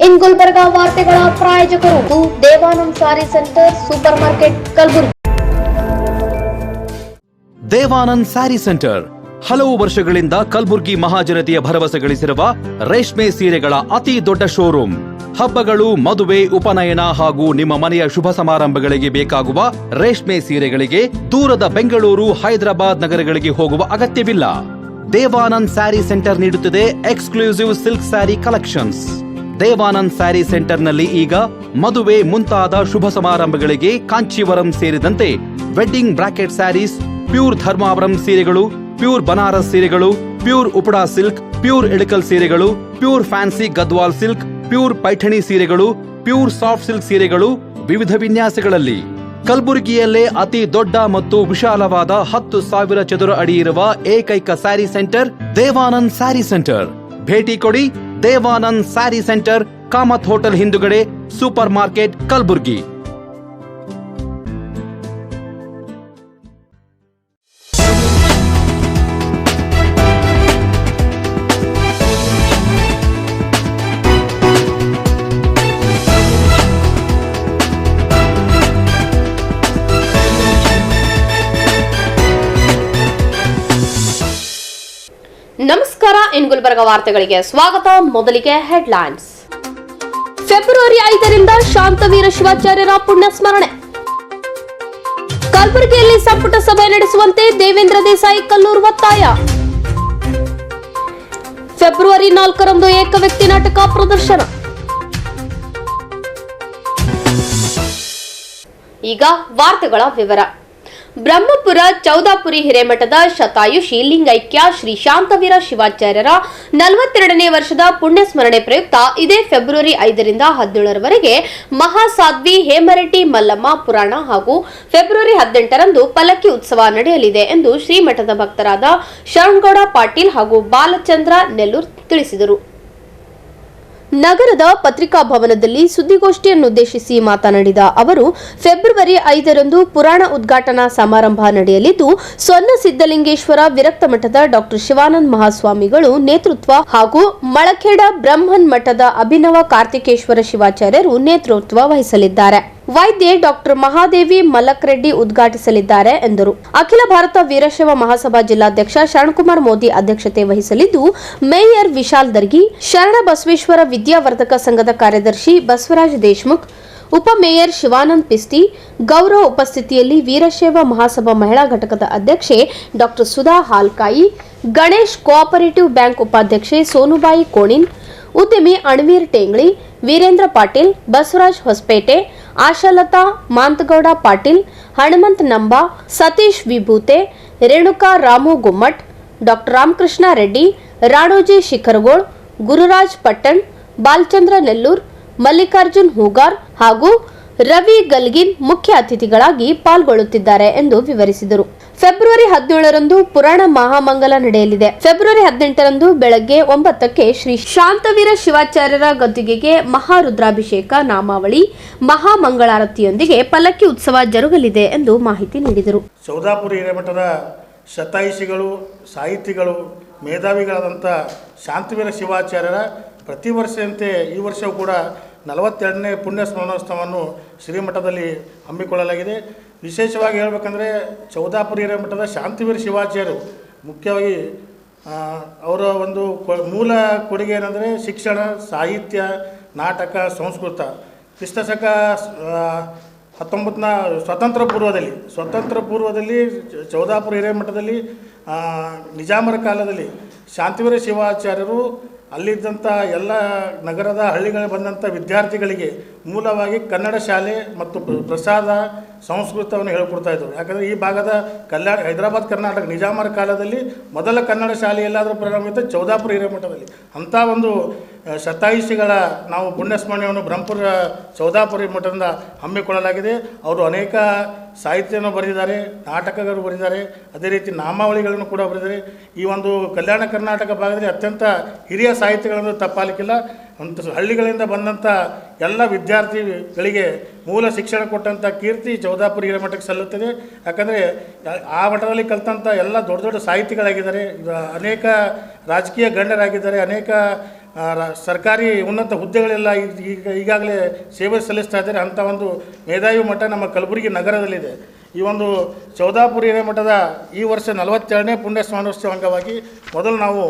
ಇನ್ ಗುಲ್ಬರ್ಗಾ ವಾರ್ತೆಗಳ ಪ್ರಾಯೋಜಕರು Devanand sari center super market Kalaburagi. Devanand sari center ಹಲವು ವರ್ಷಗಳಿಂದ ಕಲಬುರ್ಗಿ ಮಹಾಜನತೆಯ ಭರವಸೆ ಗಳಿಸಿರುವ ರೇಷ್ಮೆ ಸೀರೆಗಳ ಅತಿ ದೊಡ್ಡ ಶೋರೂಮ್. ಹಬ್ಬಗಳು, ಮದುವೆ, ಉಪನಯನ ಹಾಗೂ ನಿಮ್ಮ ಮನೆಯ ಶುಭ ಸಮಾರಂಭಗಳಿಗೆ ಬೇಕಾಗುವ ರೇಷ್ಮೆ ಸೀರೆಗಳಿಗೆ ದೂರದ ಬೆಂಗಳೂರು, ಹೈದರಾಬಾದ್ ನಗರಗಳಿಗೆ ಹೋಗುವ ಅಗತ್ಯವಿಲ್ಲ. ದೇವಾನಂದ್ ಸ್ಯಾರಿ ಸೆಂಟರ್ ನೀಡುತ್ತಿದೆ exclusive silk sari collections. Devanand sari ಸೆಂಟರ್ನಲ್ಲಿ ಈಗ ಮದುವೆ ಮುಂತಾದ ಶುಭ ಸಮಾರಂಭಗಳಿಗೆ ಕಾಂಚೀವರಂ ಸೇರಿದಂತೆ wedding brocade saris, pure Dharmavaram ಸೀರೆಗಳು, ಪ್ಯೂರ್ ಬನಾರಸ್ ಸೀರೆಗಳು, pure Uppada silk, pure Ilkal ಸೀರೆಗಳು, pure fancy Gadwal silk, pure Paithani ಸೀರೆಗಳು, ಪ್ಯೂರ್ ಸಾಫ್ಟ್ ಸಿಲ್ಕ್ ಸೀರೆಗಳು ವಿವಿಧ ವಿನ್ಯಾಸಗಳಲ್ಲಿ. ಕಲಬುರಗಿಯಲ್ಲೇ ಅತಿ ದೊಡ್ಡ ಮತ್ತು ವಿಶಾಲವಾದ 10,000 ಚದುರ ಅಡಿ ಇರುವ ಏಕೈಕ sari centre Devanand sari centre. ಭೇಟಿ ಕೊಡಿ. Devanand sari centre, Kamath hotel ಹಿಂದುಗಡೆ, ಸೂಪರ್ ಮಾರ್ಕೆಟ್, ಕಲಬುರಗಿ. ನಮಸ್ಕಾರ. ಇನ್ ಗುಲ್ಬರ್ಗಾ ವಾರ್ತೆಗಳಿಗೆ ಸ್ವಾಗತ. ಮೊದಲಿಗೆ ಹೆಡ್ಲೈನ್ಸ್. ಫೆಬ್ರವರಿ 5ರಿಂದ ಶಾಂತವೀರ ಶಿವಾಚಾರ್ಯರ ಪುಣ್ಯ ಸ್ಮರಣೆ. ಕಲಬುರಗಿಯಲ್ಲಿ ಸಂಪುಟ ಸಭೆ ನಡೆಸುವಂತೆ ದೇವೇಂದ್ರ ದೇಸಾಯಿ ಕಲ್ಲೂರು ಒತ್ತಾಯ. ಫೆಬ್ರವರಿ 4ರಂದು ಏಕವ್ಯಕ್ತಿ ನಾಟಕ ಪ್ರದರ್ಶನ. ಈಗ ವಾರ್ತೆಗಳ ವಿವರ. ಬ್ರಹ್ಮಪುರ ಚೌದಾಪುರಿ ಹಿರೇಮಠದ ಶತಾಯುಷಿ ಲಿಂಗೈಕ್ಯ ಶ್ರೀ ಶಾಂತವೀರ ಶಿವಾಚಾರ್ಯರ 42ನೇ ವರ್ಷದ ಪುಣ್ಯ ಸ್ಮರಣೆ ಪ್ರಯುಕ್ತ ಇದೇ ಫೆಬ್ರವರಿ 5ರಿಂದ 17ರವರೆಗೆ ಮಹಾಸಾಧ್ವಿ ಹೇಮರೆಡ್ಡಿ ಮಲ್ಲಮ್ಮ ಪುರಾಣ ಹಾಗೂ ಫೆಬ್ರವರಿ 18ರಂದು ಪಲ್ಲಕ್ಕಿ ಉತ್ಸವ ನಡೆಯಲಿದೆ ಎಂದು ಶ್ರೀಮಠದ ಭಕ್ತರಾದ ಶರಣಗೌಡ ಪಾಟೀಲ್ ಹಾಗೂ ಬಾಲಚಂದ್ರ ನೆಲ್ಲೂರ್ ತಿಳಿಸಿದರು. ನಗರದ ಪತ್ರಿಕಾ ಭವನದಲ್ಲಿ ಸುದ್ದಿಗೋಷ್ಠಿಯನ್ನುದ್ದೇಶಿಸಿ ಮಾತನಾಡಿದ ಅವರು, ಫೆಬ್ರವರಿ 5ರಂದು ಪುರಾಣ ಉದ್ಘಾಟನಾ ಸಮಾರಂಭ ನಡೆಯಲಿದ್ದು, ಸೊನ್ನ ಸಿದ್ದಲಿಂಗೇಶ್ವರ ವಿರಕ್ತ ಮಠದ ಡಾ ಶಿವಾನಂದ ಮಹಾಸ್ವಾಮಿಗಳು ನೇತೃತ್ವ ಹಾಗೂ ಮಳಖೇಡ ಬ್ರಹ್ಮನ್ ಮಠದ ಅಭಿನವ ಕಾರ್ತಿಕೇಶ್ವರ ಶಿವಾಚಾರ್ಯರು ನೇತೃತ್ವ ವಹಿಸಲಿದ್ದಾರೆ. ವೈದ್ಯೆ ಡಾ ಮಹಾದೇವಿ ಮಲ್ಲಕ್ರೆಡ್ಡಿ ಉದ್ಘಾಟಿಸಲಿದ್ದಾರೆ ಎಂದರು. ಅಖಿಲ ಭಾರತ ವೀರಶೈವ ಮಹಾಸಭಾ ಜಿಲ್ಲಾಧ್ಯಕ್ಷ ಶರಣಕುಮಾರ್ ಮೋದಿ ಅಧ್ಯಕ್ಷತೆ ವಹಿಸಲಿದ್ದು, ಮೇಯರ್ ವಿಶಾಲ್ ದರ್ಗಿ, ಶರಣ ಬಸವೇಶ್ವರ ವಿದ್ಯಾವರ್ಧಕ ಸಂಘದ ಕಾರ್ಯದರ್ಶಿ ಬಸವರಾಜ್ ದೇಶಮುಖ್, ಉಪಮೇಯರ್ ಶಿವಾನಂದ್ ಪಿಸ್ತಿ, ಗೌರವ ಉಪಸ್ಥಿತಿಯಲ್ಲಿ ವೀರಶೈವ ಮಹಾಸಭಾ ಮಹಿಳಾ ಘಟಕದ ಅಧ್ಯಕ್ಷೆ ಡಾ ಸುಧಾ ಹಾಲ್ಕಾಯಿ, ಗಣೇಶ್ ಕೋಆಪರೇಟಿವ್ ಬ್ಯಾಂಕ್ ಉಪಾಧ್ಯಕ್ಷೆ ಸೋನುಬಾಯಿ ಕೋಣಿನ್, ಉದ್ಯಮಿ ಅಣವೀರ್ ಟೇಂಗ್ಳಿ, ವೀರೇಂದ್ರ ಪಾಟೀಲ್, ಬಸವರಾಜ್ ಹೊಸಪೇಟೆ, ಆಶಾಲತಾ ಮಾಂತಗೌಡ ಪಾಟೀಲ್, ಹನುಮಂತ್ ನಂಬಾ, ಸತೀಶ್ ವಿಭೂತೆ, ರೇಣುಕಾ ರಾಮು ಗುಮ್ಮಟ್, ಡಾ ರಾಮಕೃಷ್ಣ ರೆಡ್ಡಿ, ರಾಣೋಜಿ ಶಿಖರಗೋಳ್, ಗುರುರಾಜ್ ಪಟ್ಟಣ್, ಬಾಲಚಂದ್ರ ನೆಲ್ಲೂರ್, ಮಲ್ಲಿಕಾರ್ಜುನ್ ಹೂಗಾರ್ ಹಾಗೂ ರವಿ ಗಲ್ಗಿನ್ ಮುಖ್ಯ ಅತಿಥಿಗಳಾಗಿ ಪಾಲ್ಗೊಳ್ಳುತ್ತಿದ್ದಾರೆ ಎಂದು ವಿವರಿಸಿದರು. ಫೆಬ್ರವರಿ 17ರಂದು ಪುರಾಣ ಮಹಾಮಂಗಲ ನಡೆಯಲಿದೆ. ಫೆಬ್ರವರಿ 18ರಂದು ಬೆಳಗ್ಗೆ 9ಕ್ಕೆ ಶ್ರೀ ಶಾಂತವೀರ ಶಿವಾಚಾರ್ಯರ ಗದ್ದುಗೆಗೆ ಮಹಾರುದ್ರಾಭಿಷೇಕ, ನಾಮಾವಳಿ, ಮಹಾಮಂಗಳಾರತಿಯೊಂದಿಗೆ ಪಲ್ಲಕ್ಕಿ ಉತ್ಸವ ಜರುಗಲಿದೆ ಎಂದು ಮಾಹಿತಿ ನೀಡಿದರು. ಚೌದಾಪುರಿ ಹಿರೇಮಠದ ಶತಾಯುಷಿಗಳು, ಸಾಹಿತಿಗಳು, ಮೇಧಾವಿಗಳಾದಂಥ ಶಾಂತವೀರ ಶಿವಾಚಾರ್ಯರ ಪ್ರತಿ ವರ್ಷದಂತೆ ಈ ವರ್ಷವೂ ಕೂಡ 42ನೇ ಪುಣ್ಯ ಸ್ಮರಣೋತ್ಸವವನ್ನು ಶ್ರೀಮಠದಲ್ಲಿ ಹಮ್ಮಿಕೊಳ್ಳಲಾಗಿದೆ. ವಿಶೇಷವಾಗಿ ಹೇಳಬೇಕಂದ್ರೆ ಚೌದಾಪುರಿ ಹಿರೇಮಠದ ಶಾಂತವೀರ ಶಿವಾಚಾರ್ಯರು ಮುಖ್ಯವಾಗಿ ಅವರ ಒಂದು ಮೂಲ ಕೊಡುಗೆ ಏನಂದರೆ ಶಿಕ್ಷಣ, ಸಾಹಿತ್ಯ, ನಾಟಕ, ಸಂಸ್ಕೃತ. ಕ್ರಿಸ್ತಶಕ 19ನ ಸ್ವತಂತ್ರ ಪೂರ್ವದಲ್ಲಿ ಚೌದಾಪುರಿ ಹಿರೇಮಠದಲ್ಲಿ ನಿಜಾಮರ ಕಾಲದಲ್ಲಿ ಶಾಂತವೀರ ಶಿವಾಚಾರ್ಯರು ಅಲ್ಲಿದ್ದಂಥ ಎಲ್ಲ ನಗರದ ಹಳ್ಳಿಗಳಿಗೆ ಬಂದಂಥ ವಿದ್ಯಾರ್ಥಿಗಳಿಗೆ ಮೂಲವಾಗಿ ಕನ್ನಡ ಶಾಲೆ ಮತ್ತು ಪ್ರಸಾದ, ಸಂಸ್ಕೃತವನ್ನು ಹೇಳಿಕೊಡ್ತಾಯಿದ್ರು. ಯಾಕಂದರೆ ಈ ಭಾಗದ ಹೈದರಾಬಾದ್ ಕರ್ನಾಟಕ ನಿಜಾಮರ ಕಾಲದಲ್ಲಿ ಮೊದಲ ಕನ್ನಡ ಶಾಲೆ ಎಲ್ಲಾದರೂ ಪ್ರಾರಂಭ ಚೌದಾಪುರ ಹಿರೇಮಠದಲ್ಲಿ. ಅಂಥ ಒಂದು ಶತಾಯುಷಿಗಳ ನಾವು ಪುಣ್ಯಸ್ಮರಣೆಯನ್ನು ಬ್ರಹ್ಮಪುರ ಚೌದಾಪುರಿ ಮಠದಿಂದ ಹಮ್ಮಿಕೊಳ್ಳಲಾಗಿದೆ. ಅವರು ಅನೇಕ ಸಾಹಿತ್ಯವನ್ನು ಬರೆದಿದ್ದಾರೆ, ನಾಟಕಗಳು ಬರೆದಿದ್ದಾರೆ, ಅದೇ ರೀತಿ ನಾಮಾವಳಿಗಳನ್ನು ಕೂಡ ಬರೆದಿದ್ದಾರೆ. ಈ ಒಂದು ಕಲ್ಯಾಣ ಕರ್ನಾಟಕ ಭಾಗದಲ್ಲಿ ಅತ್ಯಂತ ಹಿರಿಯ ಸಾಹಿತ್ಯಗಳನ್ನು ತಪ್ಪಾಲಿಕ್ಕಿಲ್ಲ. ಅಂತ ಹಳ್ಳಿಗಳಿಂದ ಬಂದಂಥ ಎಲ್ಲ ವಿದ್ಯಾರ್ಥಿಗಳಿಗೆ ಮೂಲ ಶಿಕ್ಷಣ ಕೊಟ್ಟಂಥ ಕೀರ್ತಿ ಚೌದಾಪುರಿ ಹಿರೇಮಠಕ್ಕೆ ಸಲ್ಲುತ್ತದೆ. ಯಾಕಂದರೆ ಆ ಮಠದಲ್ಲಿ ಕಲಿತಂಥ ಎಲ್ಲ ದೊಡ್ಡ ದೊಡ್ಡ ಸಾಹಿತಿಗಳಾಗಿದ್ದಾರೆ, ಅನೇಕ ರಾಜಕೀಯ ಗಣ್ಯರಾಗಿದ್ದಾರೆ, ಅನೇಕ ಸರ್ಕಾರಿ ಉನ್ನತ ಹುದ್ದೆಗಳೆಲ್ಲ ಈಗಾಗಲೇ ಸೇವೆ ಸಲ್ಲಿಸ್ತಾ ಇದ್ದಾರೆ. ಅಂಥ ಒಂದು ಮೇಧಾವಿ ಮಠ ನಮ್ಮ ಕಲಬುರಗಿ ನಗರದಲ್ಲಿದೆ. ಈ ಒಂದು ಚೌದಾಪುರ ಹಿರೇಮಠದ ಈ ವರ್ಷ 42ನೇ ಪುಣ್ಯ ಸ್ಮರಣೋತ್ಸವ ಅಂಗವಾಗಿ ಮೊದಲು ನಾವು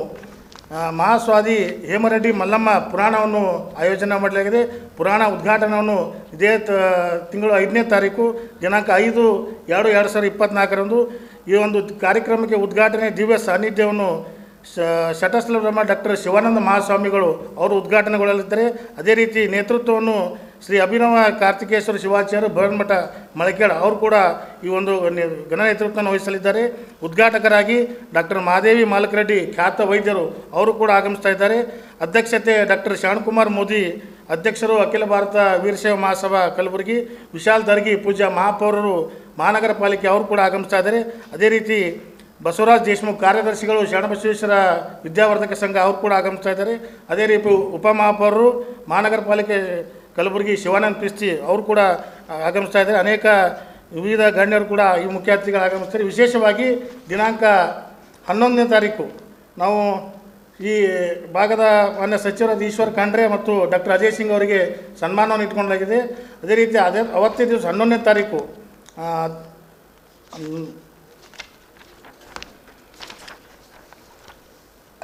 ಮಹಾಸ್ವಾದಿ ಹೇಮರೆಡ್ಡಿ ಮಲ್ಲಮ್ಮ ಪುರಾಣವನ್ನು ಆಯೋಜನೆ ಮಾಡಲಾಗಿದೆ. ಪುರಾಣ ಉದ್ಘಾಟನೆಯನ್ನು ಇದೇ ತಿಂಗಳು 5ನೇ ತಾರೀಕು ದಿನಾಂಕ 5/2/2024 ಈ ಒಂದು ಕಾರ್ಯಕ್ರಮಕ್ಕೆ ಉದ್ಘಾಟನೆ ದಿವ್ಯ ಸಾನ್ನಿಧ್ಯವನ್ನು ಶಟಸ್ಥಲ ಬ್ರಹ್ಮ ಡಾಕ್ಟರ್ ಶಿವಾನಂದ ಮಹಾಸ್ವಾಮಿಗಳು ಅವರು ಉದ್ಘಾಟನೆಗೊಳ್ಳಲಿದ್ದಾರೆ. ಅದೇ ರೀತಿ ನೇತೃತ್ವವನ್ನು ಶ್ರೀ ಅಭಿನವ ಕಾರ್ತಿಕೇಶ್ವರ ಶಿವಾಚಾರ್ಯ ಬೃಹನ್ಮಠ ಮಳಕೇಡ ಅವರು ಕೂಡ ಈ ಒಂದು ಘನ ನೇತೃತ್ವವನ್ನು ವಹಿಸಲಿದ್ದಾರೆ. ಉದ್ಘಾಟಕರಾಗಿ ಡಾಕ್ಟರ್ ಮಹಾದೇವಿ ಮಾಲಕರೆಡ್ಡಿ ಖ್ಯಾತ ವೈದ್ಯರು ಅವರು ಕೂಡ ಆಗಮಿಸ್ತಾ ಇದ್ದಾರೆ. ಅಧ್ಯಕ್ಷತೆ ಡಾಕ್ಟರ್ ಶ್ಯಾಣಕುಮಾರ್ ಮೋದಿ ಅಧ್ಯಕ್ಷರು, ಅಖಿಲ ಭಾರತ ವೀರಶೈವ ಮಹಾಸಭಾ ಕಲಬುರಗಿ. ವಿಶಾಲ್ ದರ್ಗಿ ಪೂಜ್ಯ ಮಹಾಪೌರರು ಮಹಾನಗರ ಪಾಲಿಕೆ ಅವರು ಕೂಡ ಆಗಮಿಸ್ತಾ ಇದ್ದಾರೆ. ಅದೇ ರೀತಿ ಬಸವರಾಜ್ ದೇಶಮುಖ್ ಕಾರ್ಯದರ್ಶಿಗಳು ಶರಣಬಸವೇಶ್ವರ ವಿದ್ಯಾವರ್ಧಕ ಸಂಘ ಅವರು ಕೂಡ ಆಗಮಿಸ್ತಾ ಇದ್ದಾರೆ. ಅದೇ ರೀತಿ ಉಪಮಹಾಪೌರರು ಮಹಾನಗರ ಪಾಲಿಕೆ ಕಲಬುರಗಿ ಶಿವಾನಂದ ಪಿಸ್ತಿ ಅವರು ಕೂಡ ಆಗಮಿಸ್ತಾ ಇದ್ದಾರೆ. ಅನೇಕ ವಿವಿಧ ಗಣ್ಯರು ಕೂಡ ಈ ಮುಖ್ಯ ಅತಿಥಿಗಳು ಆಗಮಿಸ್ತಾರೆ. ವಿಶೇಷವಾಗಿ ದಿನಾಂಕ 11ನೇ ತಾರೀಕು ನಾವು ಈ ಭಾಗದ ಮಾನ್ಯ ಸಚಿವರಾದ ಈಶ್ವರ್ ಖಂಡ್ರೆ ಮತ್ತು ಡಾಕ್ಟರ್ ಅಜಯ್ ಸಿಂಗ್ ಅವರಿಗೆ ಸನ್ಮಾನವನ್ನು ಇಟ್ಕೊಳ್ಳಲಾಗಿದೆ. ಅದೇ ರೀತಿ ಅವತ್ತೇ ದಿವಸ 11ನೇ ತಾರೀಕು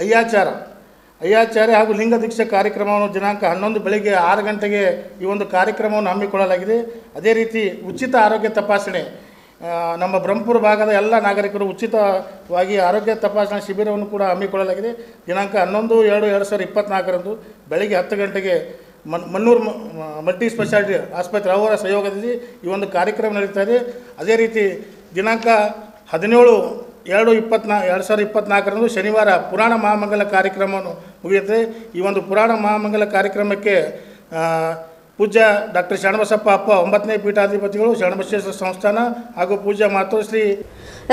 ಅಯ್ಯಾಚಾರ್ಯ ಹಾಗೂ ಲಿಂಗ ದೀಕ್ಷೆ ಕಾರ್ಯಕ್ರಮವನ್ನು ದಿನಾಂಕ 11 ಬೆಳಗ್ಗೆ 6 ಗಂಟೆಗೆ ಈ ಒಂದು ಕಾರ್ಯಕ್ರಮವನ್ನು ಹಮ್ಮಿಕೊಳ್ಳಲಾಗಿದೆ. ಅದೇ ರೀತಿ ಉಚಿತ ಆರೋಗ್ಯ ತಪಾಸಣೆ ನಮ್ಮ ಬ್ರಹ್ಮಪುರ ಭಾಗದ ಎಲ್ಲ ನಾಗರಿಕರು ಉಚಿತವಾಗಿ ಆರೋಗ್ಯ ತಪಾಸಣಾ ಶಿಬಿರವನ್ನು ಕೂಡ ಹಮ್ಮಿಕೊಳ್ಳಲಾಗಿದೆ. ದಿನಾಂಕ 11/2/2024 ಬೆಳಗ್ಗೆ 10 ಗಂಟೆಗೆ ಮನ್ನೂರು ಮಲ್ಟಿ ಸ್ಪೆಷಾಲಿಟಿ ಆಸ್ಪತ್ರೆ ಅವರ ಸಹಯೋಗದಲ್ಲಿ ಈ ಒಂದು ಕಾರ್ಯಕ್ರಮ ನಡೀತಾ ಇದೆ. ಅದೇ ರೀತಿ ದಿನಾಂಕ 17/2/2024 ಶನಿವಾರ ಪುರಾಣ ಮಹಾಮಂಗಲ ಕಾರ್ಯಕ್ರಮವನ್ನು ಮುಗಿಯುತ್ತದೆ. ಈ ಒಂದು ಪುರಾಣ ಮಹಾಮಂಗಲ ಕಾರ್ಯಕ್ರಮಕ್ಕೆ ಪೂಜ್ಯ ಡಾಕ್ಟರ್ ಶರಣಬಸಪ್ಪ ಅಪ್ಪ 9ನೇ ಪೀಠಾಧಿಪತಿಗಳು, ಶರಣಬಸವೇಶ್ವರ ಸಂಸ್ಥಾನ ಹಾಗೂ ಪೂಜ್ಯ ಮಾತೋಶ್ರೀ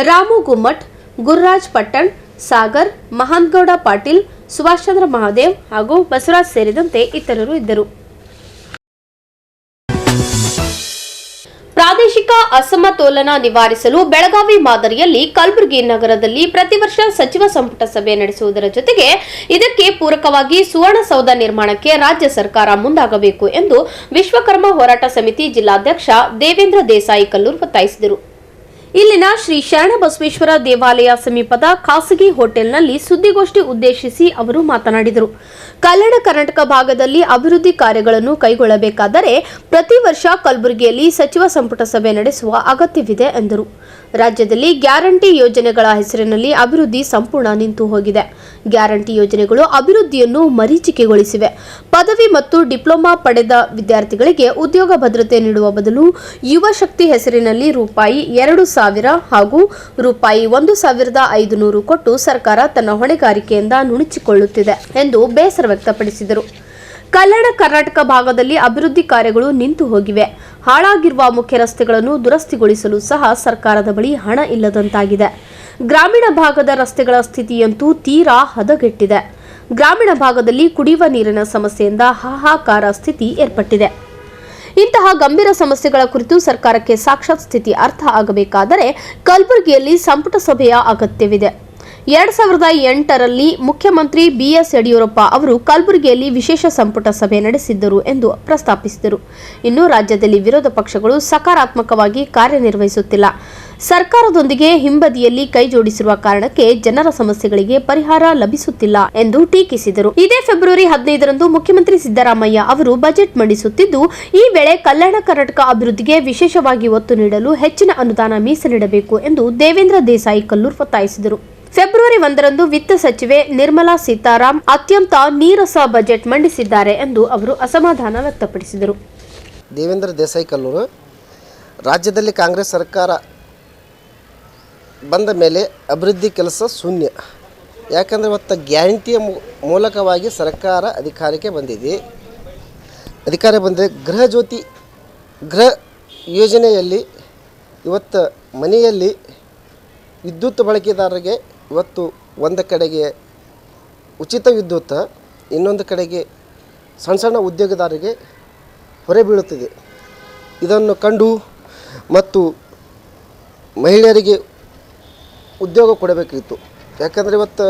ರಾಮು ಗುಮ್ಮಟ್, ಗುರುರಾಜ್ ಪಟ್ಟಣ್, ಸಾಗರ್, ಮಹಾಂತಗೌಡ ಪಾಟೀಲ್, ಸುಭಾಷ್ ಚಂದ್ರ ಮಹಾದೇವ್ ಹಾಗೂ ಬಸವರಾಜ್ ಸೇರಿದಂತೆ ಇತರರು ಇದ್ದರು. ಪ್ರಾದೇಶಿಕ ಅಸಮತೋಲನ ನಿವಾರಿಸಲು ಬೆಳಗಾವಿ ಮಾದರಿಯಲ್ಲಿ ಕಲಬುರಗಿ ನಗರದಲ್ಲಿ ಪ್ರತಿ ವರ್ಷ ಸಚಿವ ಸಂಪುಟ ಸಭೆ ನಡೆಸುವುದರ ಜೊತೆಗೆ ಇದಕ್ಕೆ ಪೂರಕವಾಗಿ ಸುವರ್ಣಸೌಧ ನಿರ್ಮಾಣಕ್ಕೆ ರಾಜ್ಯ ಸರ್ಕಾರ ಮುಂದಾಗಬೇಕು ಎಂದು ವಿಶ್ವಕರ್ಮ ಹೋರಾಟ ಸಮಿತಿ ಜಿಲ್ಲಾಧ್ಯಕ್ಷ ದೇವೇಂದ್ರ ದೇಸಾಯಿ ಕಲ್ಲೂರ್ ಒತ್ತಾಯಿಸಿದರು. ಇಲ್ಲಿನ ಶ್ರೀ ಶರಣಬಸವೇಶ್ವರ ದೇವಾಲಯ ಸಮೀಪದ ಖಾಸಗಿ ಹೋಟೆಲ್ನಲ್ಲಿ ಸುದ್ದಿಗೋಷ್ಠಿ ಉದ್ದೇಶಿಸಿ ಅವರು ಮಾತನಾಡಿದರು. ಕಲ್ಯಾಣ ಕರ್ನಾಟಕ ಭಾಗದಲ್ಲಿ ಅಭಿವೃದ್ಧಿ ಕಾರ್ಯಗಳನ್ನು ಕೈಗೊಳ್ಳಬೇಕಾದರೆ ಪ್ರತಿ ವರ್ಷ ಕಲಬುರಗಿಯಲ್ಲಿ ಸಚಿವ ಸಂಪುಟ ಸಭೆ ನಡೆಸುವ ಅಗತ್ಯವಿದೆ ಎಂದರು. ರಾಜ್ಯದಲ್ಲಿ ಗ್ಯಾರಂಟಿ ಯೋಜನೆಗಳ ಹೆಸರಿನಲ್ಲಿ ಅಭಿವೃದ್ಧಿ ಸಂಪೂರ್ಣ ನಿಂತು ಹೋಗಿದೆ. ಗ್ಯಾರಂಟಿ ಯೋಜನೆಗಳು ಅಭಿವೃದ್ಧಿಯನ್ನು ಮರೀಚಿಕೆಗೊಳಿಸಿವೆ. ಪದವಿ ಮತ್ತು ಡಿಪ್ಲೊಮಾ ಪಡೆದ ವಿದ್ಯಾರ್ಥಿಗಳಿಗೆ ಉದ್ಯೋಗ ಭದ್ರತೆ ನೀಡುವ ಬದಲು ಯುವ ಶಕ್ತಿ ಹೆಸರಿನಲ್ಲಿ ರೂಪಾಯಿ 2,000 ಹಾಗೂ ರೂಪಾಯಿ 1,500 ಕೊಟ್ಟು ಸರ್ಕಾರ ತನ್ನ ಹೊಣೆಗಾರಿಕೆಯಿಂದ ನುಣುಚಿಕೊಳ್ಳುತ್ತಿದೆ ಎಂದು ಬೇಸರ ವ್ಯಕ್ತಪಡಿಸಿದರು. ಕಲ್ಯಾಣ ಕರ್ನಾಟಕ ಭಾಗದಲ್ಲಿ ಅಭಿವೃದ್ಧಿ ಕಾರ್ಯಗಳು ನಿಂತು ಹೋಗಿವೆ. ಹಾಳಾಗಿರುವ ಮುಖ್ಯ ರಸ್ತೆಗಳನ್ನು ದುರಸ್ತಿಗೊಳಿಸಲು ಸಹ ಸರ್ಕಾರದ ಬಳಿ ಹಣ ಇಲ್ಲದಂತಾಗಿದೆ. ಗ್ರಾಮೀಣ ಭಾಗದ ರಸ್ತೆಗಳ ಸ್ಥಿತಿಯಂತೂ ತೀರಾ ಹದಗೆಟ್ಟಿದೆ. ಗ್ರಾಮೀಣ ಭಾಗದಲ್ಲಿ ಕುಡಿಯುವ ನೀರಿನ ಸಮಸ್ಯೆಯಿಂದ ಹಾಹಾಕಾರ ಸ್ಥಿತಿ ಏರ್ಪಟ್ಟಿದೆ. ಇಂತಹ ಗಂಭೀರ ಸಮಸ್ಯೆಗಳ ಕುರಿತು ಸರ್ಕಾರಕ್ಕೆ ಸಾಕ್ಷಾತ್ ಸ್ಥಿತಿ ಅರ್ಥ ಆಗಬೇಕಾದರೆ ಕಲಬುರಗಿಯಲ್ಲಿ ಸಂಪುಟ ಸಭೆಯ ಅಗತ್ಯವಿದೆ. 2008ರಲ್ಲಿ ಮುಖ್ಯಮಂತ್ರಿ ಬಿಎಸ್ ಯಡಿಯೂರಪ್ಪ ಅವರು ಕಲಬುರಗಿಯಲ್ಲಿ ವಿಶೇಷ ಸಂಪುಟ ಸಭೆ ನಡೆಸಿದ್ದರು ಎಂದು ಪ್ರಸ್ತಾಪಿಸಿದರು. ಇನ್ನು ರಾಜ್ಯದಲ್ಲಿ ವಿರೋಧ ಪಕ್ಷಗಳು ಸಕಾರಾತ್ಮಕವಾಗಿ ಕಾರ್ಯನಿರ್ವಹಿಸುತ್ತಿಲ್ಲ. ಸರ್ಕಾರದೊಂದಿಗೆ ಹಿಂಬದಿಯಲ್ಲಿ ಕೈ ಜೋಡಿಸಿರುವ ಕಾರಣಕ್ಕೆ ಜನರ ಸಮಸ್ಯೆಗಳಿಗೆ ಪರಿಹಾರ ಲಭಿಸುತ್ತಿಲ್ಲ ಎಂದು ಟೀಕಿಸಿದರು. ಇದೇ ಫೆಬ್ರವರಿ 15ರಂದು ಮುಖ್ಯಮಂತ್ರಿ ಸಿದ್ದರಾಮಯ್ಯ ಅವರು ಬಜೆಟ್ ಮಂಡಿಸುತ್ತಿದ್ದು, ಈ ವೇಳೆ ಕಲ್ಯಾಣ ಕರ್ನಾಟಕ ಅಭಿವೃದ್ಧಿಗೆ ವಿಶೇಷವಾಗಿ ಒತ್ತು ನೀಡಲು ಹೆಚ್ಚಿನ ಅನುದಾನ ಮೀಸಲಿಡಬೇಕು ಎಂದು ದೇವೇಂದ್ರ ದೇಸಾಯಿ ಕಲ್ಲೂರ್ ಒತ್ತಾಯಿಸಿದರು. ಫೆಬ್ರವರಿ 1ರಂದು ವಿತ್ತ ಸಚಿವೆ ನಿರ್ಮಲಾ ಸೀತಾರಾಮ್ ಅತ್ಯಂತ ನೀರಸ ಬಜೆಟ್ ಮಂಡಿಸಿದ್ದಾರೆ ಎಂದು ಅವರು ಅಸಮಾಧಾನ ವ್ಯಕ್ತಪಡಿಸಿದರು. ದೇವೇಂದ್ರ ದೇಸಾಯಿ ಕಲ್ಲೂರು, ರಾಜ್ಯದಲ್ಲಿ ಕಾಂಗ್ರೆಸ್ ಸರ್ಕಾರ ಬಂದ ಮೇಲೆ ಅಭಿವೃದ್ಧಿ ಕೆಲಸ ಶೂನ್ಯ. ಯಾಕಂದರೆ ಇವತ್ತು ಗ್ಯಾರಂಟಿಯ ಮೂಲಕವಾಗಿ ಸರ್ಕಾರ ಅಧಿಕಾರಕ್ಕೆ ಬಂದಿದೆ. ಗೃಹ ಯೋಜನೆಯಲ್ಲಿ ಇವತ್ತು ಮನೆಯಲ್ಲಿ ವಿದ್ಯುತ್ ಬಳಕೆದಾರರಿಗೆ ಇವತ್ತು ಒಂದು ಕಡೆಗೆ ಉಚಿತ ವಿದ್ಯುತ್, ಇನ್ನೊಂದು ಕಡೆಗೆ ಸಣ್ಣ ಸಣ್ಣ ಉದ್ಯೋಗದಾರರಿಗೆ ಹೊರೆ ಬೀಳುತ್ತಿದೆ. ಇದನ್ನು ಕಂಡು ಮತ್ತು ಮಹಿಳೆಯರಿಗೆ ಉದ್ಯೋಗ ಕೊಡಬೇಕಿತ್ತು. ಯಾಕಂದರೆ ಇವತ್ತು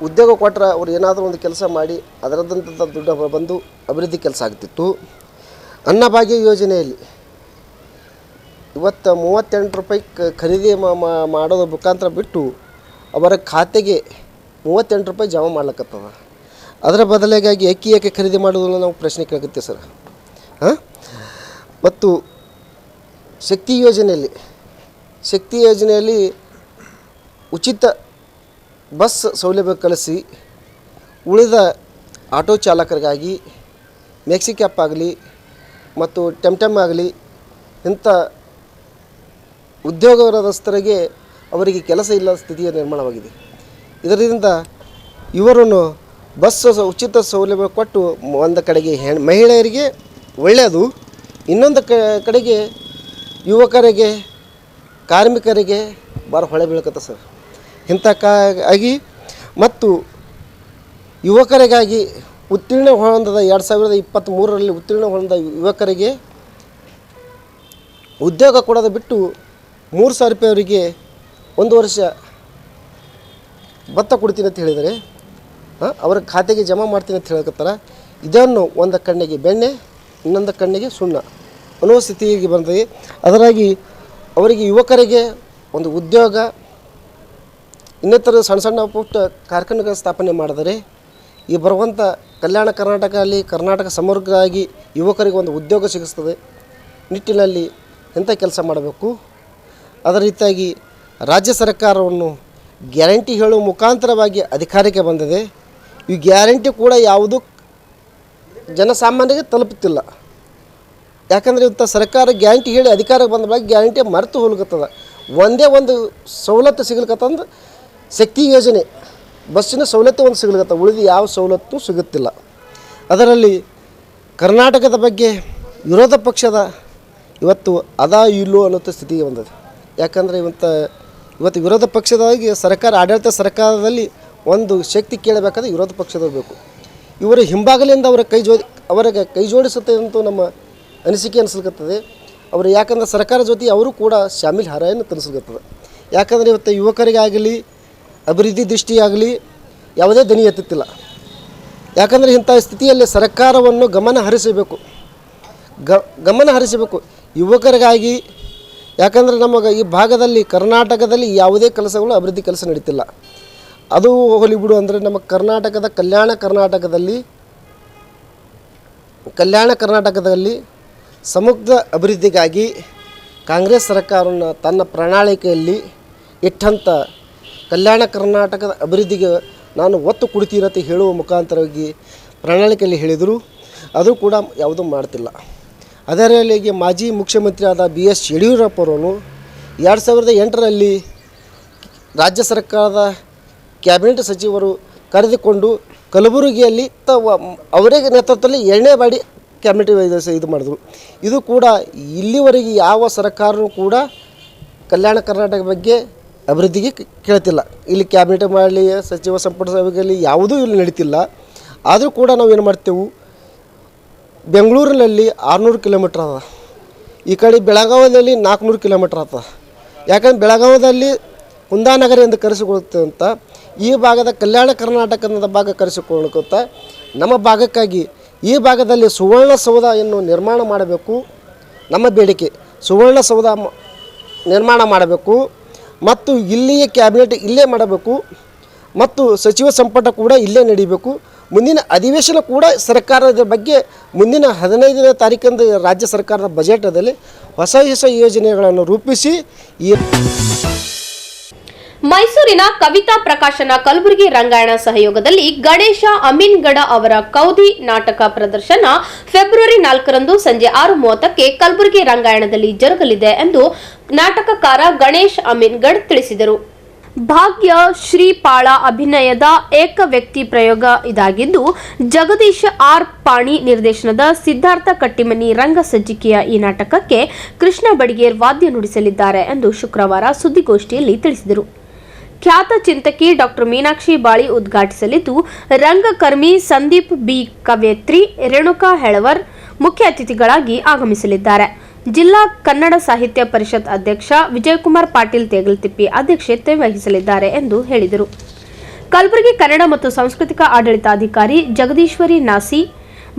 ಉದ್ಯೋಗ ಕೊಟ್ಟರೆ ಅವ್ರು ಏನಾದರೂ ಒಂದು ಕೆಲಸ ಮಾಡಿ ಅದರದ್ದಂಥ ದುಡ್ಡು ಬಂದು ಅಭಿವೃದ್ಧಿ ಕೆಲಸ ಆಗ್ತಿತ್ತು. ಅನ್ನಭಾಗ್ಯ ಯೋಜನೆಯಲ್ಲಿ ಇವತ್ತು 38 ರೂಪಾಯಿ ಖರೀದಿ ಮಾಡೋದ್ರ ಮುಖಾಂತರ ಬಿಟ್ಟು ಅವರ ಖಾತೆಗೆ 38 ರೂಪಾಯಿ ಜಮಾ ಮಾಡ್ಲಿಕ್ಕತ್ತದ. ಅದರ ಬದಲಿಗಾಗಿ ಅಕ್ಕಿ ಏಕೆ ಖರೀದಿ ಮಾಡೋದನ್ನು ನಾವು ಪ್ರಶ್ನೆ ಕೇಳ್ತೀವಿ ಸರ್. ಮತ್ತು ಶಕ್ತಿ ಯೋಜನೆಯಲ್ಲಿ ಉಚಿತ ಬಸ್ ಸೌಲಭ್ಯ ಕಳಿಸಿ ಉಳಿದ ಆಟೋ ಚಾಲಕರಿಗಾಗಿ ಮ್ಯಾಕ್ಸಿ ಕ್ಯಾಪ್ ಆಗಲಿ ಮತ್ತು ಟೆಮ್ ಆಗಲಿ ಇಂಥ ಉದ್ಯೋಗಸ್ಥರಿಗೆ ಅವರಿಗೆ ಕೆಲಸ ಇಲ್ಲದ ಸ್ಥಿತಿಯ ನಿರ್ಮಾಣವಾಗಿದೆ. ಇದರಿಂದ ಇವರನ್ನು ಬಸ್ ಉಚಿತ ಸೌಲಭ್ಯ ಕೊಟ್ಟು ಒಂದು ಕಡೆಗೆ ಮಹಿಳೆಯರಿಗೆ ಒಳ್ಳೆಯದು, ಇನ್ನೊಂದು ಕಡೆಗೆ ಯುವಕರಿಗೆ ಕಾರ್ಮಿಕರಿಗೆ ಭಾಳ ಹೊಳೆ ಬೀಳ್ಕತ್ತ ಸರ್. ಆಗಿ ಮತ್ತು ಯುವಕರಿಗಾಗಿ ಉತ್ತೀರ್ಣ ಹೊಂದದ 2023ರಲ್ಲಿ ಉತ್ತೀರ್ಣ ಹೊಂದ ಯುವಕರಿಗೆ ಉದ್ಯೋಗ ಕೊಡೋದು ಬಿಟ್ಟು 3,000 ರೂಪಾಯಿ ಅವರಿಗೆ 1 ವರ್ಷ ಭತ್ತ ಕೊಡ್ತೀನಿ ಅಂತ ಹೇಳಿದರೆ ಅವರ ಖಾತೆಗೆ ಜಮಾ ಮಾಡ್ತೀನಿ ಅಂತ ಹೇಳಕತ್ತಾರ. ಇದನ್ನು ಒಂದು ಕಣ್ಣಿಗೆ ಬೆಣ್ಣೆ ಇನ್ನೊಂದು ಕಣ್ಣಿಗೆ ಸುಣ್ಣ ಅನ್ನೋ ಸ್ಥಿತಿಗೆ ಬಂದಿದೆ. ಅದರಾಗಿ ಅವರಿಗೆ ಯುವಕರಿಗೆ ಒಂದು ಉದ್ಯೋಗ ಇನ್ನಿತರ ಸಣ್ಣ ಪುಟ್ಟ ಕಾರ್ಖಾನೆಗಳ ಸ್ಥಾಪನೆ ಮಾಡಿದರೆ ಈ ಬರುವಂಥ ಕಲ್ಯಾಣ ಕರ್ನಾಟಕ ಸಮಗ್ರವಾಗಿ ಯುವಕರಿಗೆ ಒಂದು ಉದ್ಯೋಗ ಸಿಗಿಸ್ತದೆ ನಿಟ್ಟಿನಲ್ಲಿ ಎಂಥ ಕೆಲಸ ಮಾಡಬೇಕು. ಅದರ ರೀತಿಯಾಗಿ ರಾಜ್ಯ ಸರ್ಕಾರವನ್ನು ಗ್ಯಾರಂಟಿ ಹೇಳುವ ಮುಖಾಂತರವಾಗಿ ಅಧಿಕಾರಕ್ಕೆ ಬಂದಿದೆ. ಈ ಗ್ಯಾರಂಟಿ ಕೂಡ ಯಾವುದೂ ಜನಸಾಮಾನ್ಯರಿಗೆ ತಲುಪುತ್ತಿಲ್ಲ. ಯಾಕಂದರೆ ಇಂಥ ಸರ್ಕಾರ ಗ್ಯಾರಂಟಿ ಹೇಳಿ ಅಧಿಕಾರಕ್ಕೆ ಬಂದ ಬಗ್ಗೆ ಗ್ಯಾರಂಟಿ ಮರೆತು ಹೋಗ್ಲತ್ತದ. ಒಂದೇ ಒಂದು ಸವಲತ್ತು ಸಿಗ್ಲಿಕ್ಕತ್ತಂದ್ರೆ ಶಕ್ತಿ ಯೋಜನೆ ಬಸ್ಸಿನ ಸವಲತ್ತು ಒಂದು ಸಿಗ್ಲಿಕ್ಕತ್ತ, ಉಳಿದು ಯಾವ ಸವಲತ್ತು ಸಿಗುತ್ತಿಲ್ಲ. ಅದರಲ್ಲಿ ಕರ್ನಾಟಕದ ಬಗ್ಗೆ ವಿರೋಧ ಪಕ್ಷದ ಇವತ್ತು ಅದಾ ಇಲ್ಲೋ ಅನ್ನೋ ಸ್ಥಿತಿಗೆ ಬಂದಿದೆ. ಯಾಕಂದರೆ ಇವತ್ತು ವಿರೋಧ ಪಕ್ಷದಾಗಿ ಆಡಳಿತ ಸರ್ಕಾರದಲ್ಲಿ ಒಂದು ಶಕ್ತಿ ಕೇಳಬೇಕಾದ್ರೆ ವಿರೋಧ ಪಕ್ಷದವ್ರು ಬೇಕು. ಇವರು ಹಿಂಭಾಗಲಿಂದ ಅವರಿಗೆ ಕೈ ಜೋಡಿಸುತ್ತೆ ಅಂತೂ ನಮ್ಮ ಅನಿಸಿಕೆ ಅನಿಸ್ಲಿಕ್ಕತ್ತದೆ. ಅವರು ಯಾಕಂದರೆ ಸರ್ಕಾರ ಜೊತೆ ಅವರು ಕೂಡ ಶಾಮೀಲ್ ಹಾರಾಯನ್ನು ತರಿಸ್ಲಿಕ್ಕತ್ತದೆ. ಯಾಕಂದರೆ ಇವತ್ತು ಯುವಕರಿಗಾಗಲಿ ಅಭಿವೃದ್ಧಿ ದೃಷ್ಟಿಯಾಗಲಿ ಯಾವುದೇ ದನಿ ಎತ್ತುತ್ತಿಲ್ಲ. ಯಾಕಂದರೆ ಇಂಥ ಸ್ಥಿತಿಯಲ್ಲಿ ಸರ್ಕಾರವನ್ನು ಗಮನ ಹರಿಸಬೇಕು ಯುವಕರಿಗಾಗಿ. ಯಾಕಂದರೆ ನಮಗೆ ಈ ಭಾಗದಲ್ಲಿ ಕರ್ನಾಟಕದಲ್ಲಿ ಯಾವುದೇ ಕೆಲಸಗಳು ಅಭಿವೃದ್ಧಿ ಕೆಲಸ ನಡೀತಿಲ್ಲ. ಅದು ಹೋಲಿಬಿಡು ಅಂದರೆ ನಮ್ಮ ಕಲ್ಯಾಣ ಕರ್ನಾಟಕದಲ್ಲಿ ಸಮಗ್ರ ಅಭಿವೃದ್ಧಿಗಾಗಿ ಕಾಂಗ್ರೆಸ್ ಸರ್ಕಾರವನ್ನು ತನ್ನ ಪ್ರಣಾಳಿಕೆಯಲ್ಲಿ ಇಟ್ಟಂಥ ಕಲ್ಯಾಣ ಕರ್ನಾಟಕದ ಅಭಿವೃದ್ಧಿಗೆ ನಾನು ಒತ್ತು ಕೊಡ್ತೀರಂತ ಹೇಳುವ ಮುಖಾಂತರವಾಗಿ ಪ್ರಣಾಳಿಕೆಯಲ್ಲಿ ಹೇಳಿದರು. ಅದು ಕೂಡ ಯಾವುದೂ ಮಾಡ್ತಿಲ್ಲ. ಅದರಲ್ಲಿ ಮಾಜಿ ಮುಖ್ಯಮಂತ್ರಿ ಆದ BS ಯಡಿಯೂರಪ್ಪರವರು 2008ರಲ್ಲಿ ರಾಜ್ಯ ಸರ್ಕಾರದ ಕ್ಯಾಬಿನೆಟ್ ಸಚಿವರು ಕರೆದುಕೊಂಡು ಕಲಬುರಗಿಯಲ್ಲಿ ಅವರೇ ನೇತೃತ್ವದಲ್ಲಿ 2ನೇ ಬಾರಿ ಕ್ಯಾಬಿನೆಟ್ ಇದು ಮಾಡಿದ್ರು. ಇದು ಕೂಡ ಇಲ್ಲಿವರೆಗೆ ಯಾವ ಸರ್ಕಾರವೂ ಕೂಡ ಕಲ್ಯಾಣ ಕರ್ನಾಟಕ ಬಗ್ಗೆ ಅಭಿವೃದ್ಧಿಗೆ ಕೇಳ್ತಿಲ್ಲ. ಇಲ್ಲಿ ಕ್ಯಾಬಿನೆಟ್ ಮಾಡಲಿ ಸಚಿವ ಸಂಪುಟ ಸಭೆಯಲ್ಲಿ ಯಾವುದೂ ಇಲ್ಲಿ ನಡೀತಿಲ್ಲ. ಆದರೂ ಕೂಡ ನಾವು ಏನು ಮಾಡ್ತೇವೆ, ಬೆಂಗಳೂರಿನಲ್ಲಿ 600 ಕಿಲೋಮೀಟ್ರ್ ಅದ, ಈ ಕಡೆ ಬೆಳಗಾವಿಯಲ್ಲಿ 400 ಕಿಲೋಮೀಟ್ರ್ ಆಗ್ತದೆ. ಯಾಕಂದ್ರೆ ಬೆಳಗಾವಿಯಲ್ಲಿ ಕುಂದಾನಗರಿ ಎಂದು ಕರೆಸಿಕೊಳ್ಳುತ್ತೆ ಅಂತ ಈ ಭಾಗದ ಕಲ್ಯಾಣ ಕರ್ನಾಟಕದ ಭಾಗ ಕರೆಸಿಕೊಳ್ಳುತ್ತ ನಮ್ಮ ಭಾಗಕ್ಕಾಗಿ ಈ ಭಾಗದಲ್ಲಿ ಸುವರ್ಣಸೌಧವನ್ನು ನಿರ್ಮಾಣ ಮಾಡಬೇಕು. ನಮ್ಮ ಬೇಡಿಕೆ ಸುವರ್ಣಸೌಧ ನಿರ್ಮಾಣ ಮಾಡಬೇಕು ಮತ್ತು ಇಲ್ಲಿಯೇ ಕ್ಯಾಬಿನೆಟ್ ಇಲ್ಲೇ ಮಾಡಬೇಕು ಮತ್ತು ಸಚಿವ ಸಂಪುಟ ಕೂಡ ಇಲ್ಲೇ ನಡೀಬೇಕು. ಮುಂದಿನ ಅಧಿವೇಶನ ಕೂಡ ಸರ್ಕಾರದ ಬಗ್ಗೆ ಮುಂದಿನ 15ನೇ ತಾರೀಕಂದು ರಾಜ್ಯ ಸರ್ಕಾರದ ಬಜೆಟಲ್ಲಿ ಹೊಸ ಯೋಜನೆಗಳನ್ನು ರೂಪಿಸಿ ಮೈಸೂರಿನ ಕವಿತಾ ಪ್ರಕಾಶನ ಕಲಬುರಗಿ ರಂಗಾಯಣ ಸಹಯೋಗದಲ್ಲಿ ಗಣೇಶ ಅಮೀನ್ಗಡ ಅವರ ಕೌದಿ ನಾಟಕ ಪ್ರದರ್ಶನ ಫೆಬ್ರವರಿ 4ರಂದು ಸಂಜೆ 6:30ಕ್ಕೆ ಕಲಬುರಗಿ ರಂಗಾಯಣದಲ್ಲಿ ಜರುಗಲಿದೆ ಎಂದು ನಾಟಕಕಾರ ಗಣೇಶ್ ಅಮೀನ್ಗಡ್ ತಿಳಿಸಿದರು. ಭಾಗ್ಯ ಶ್ರೀಪಾಳ ಅಭಿನಯದ ಏಕ ವ್ಯಕ್ತಿ ಪ್ರಯೋಗ ಇದಾಗಿದ್ದು, ಜಗದೀಶ್ ಆರ್ ಪಾಣಿ ನಿರ್ದೇಶನದ ಸಿದ್ಧಾರ್ಥ ಕಟ್ಟಿಮನಿ ರಂಗ ಸಜ್ಜಿಕೆಯ ಈ ನಾಟಕಕ್ಕೆ ಕೃಷ್ಣ ಬಡಿಗೇರ್ ವಾದ್ಯ ನುಡಿಸಲಿದ್ದಾರೆ ಎಂದು ಶುಕ್ರವಾರ ಸುದ್ದಿಗೋಷ್ಠಿಯಲ್ಲಿ ತಿಳಿಸಿದರು. ಖ್ಯಾತ ಚಿಂತಕಿ ಡಾಕ್ಟರ್ ಮೀನಾಕ್ಷಿ ಬಾಳಿ ಉದ್ಘಾಟಿಸಲಿದ್ದು, ರಂಗಕರ್ಮಿ ಸಂದೀಪ್ ಬಿ ಕವೇತ್ರಿ, ರೇಣುಕಾ ಹೆಳವರ್ ಮುಖ್ಯ ಅತಿಥಿಗಳಾಗಿ ಆಗಮಿಸಲಿದ್ದಾರೆ. ಜಿಲ್ಲಾ ಕನ್ನಡ ಸಾಹಿತ್ಯ ಪರಿಷತ್ ಅಧ್ಯಕ್ಷ ವಿಜಯಕುಮಾರ್ ಪಾಟೀಲ್ ತೇಗಲ್ತಿಪ್ಪಿ ಅಧ್ಯಕ್ಷತೆ ವಹಿಸಲಿದ್ದಾರೆ ಎಂದು ಹೇಳಿದರು. ಕಲಬುರಗಿ ಕನ್ನಡ ಮತ್ತು ಸಾಂಸ್ಕೃತಿಕ ಆಡಳಿತಾಧಿಕಾರಿ ಜಗದೀಶ್ವರಿ ನಾಸಿ,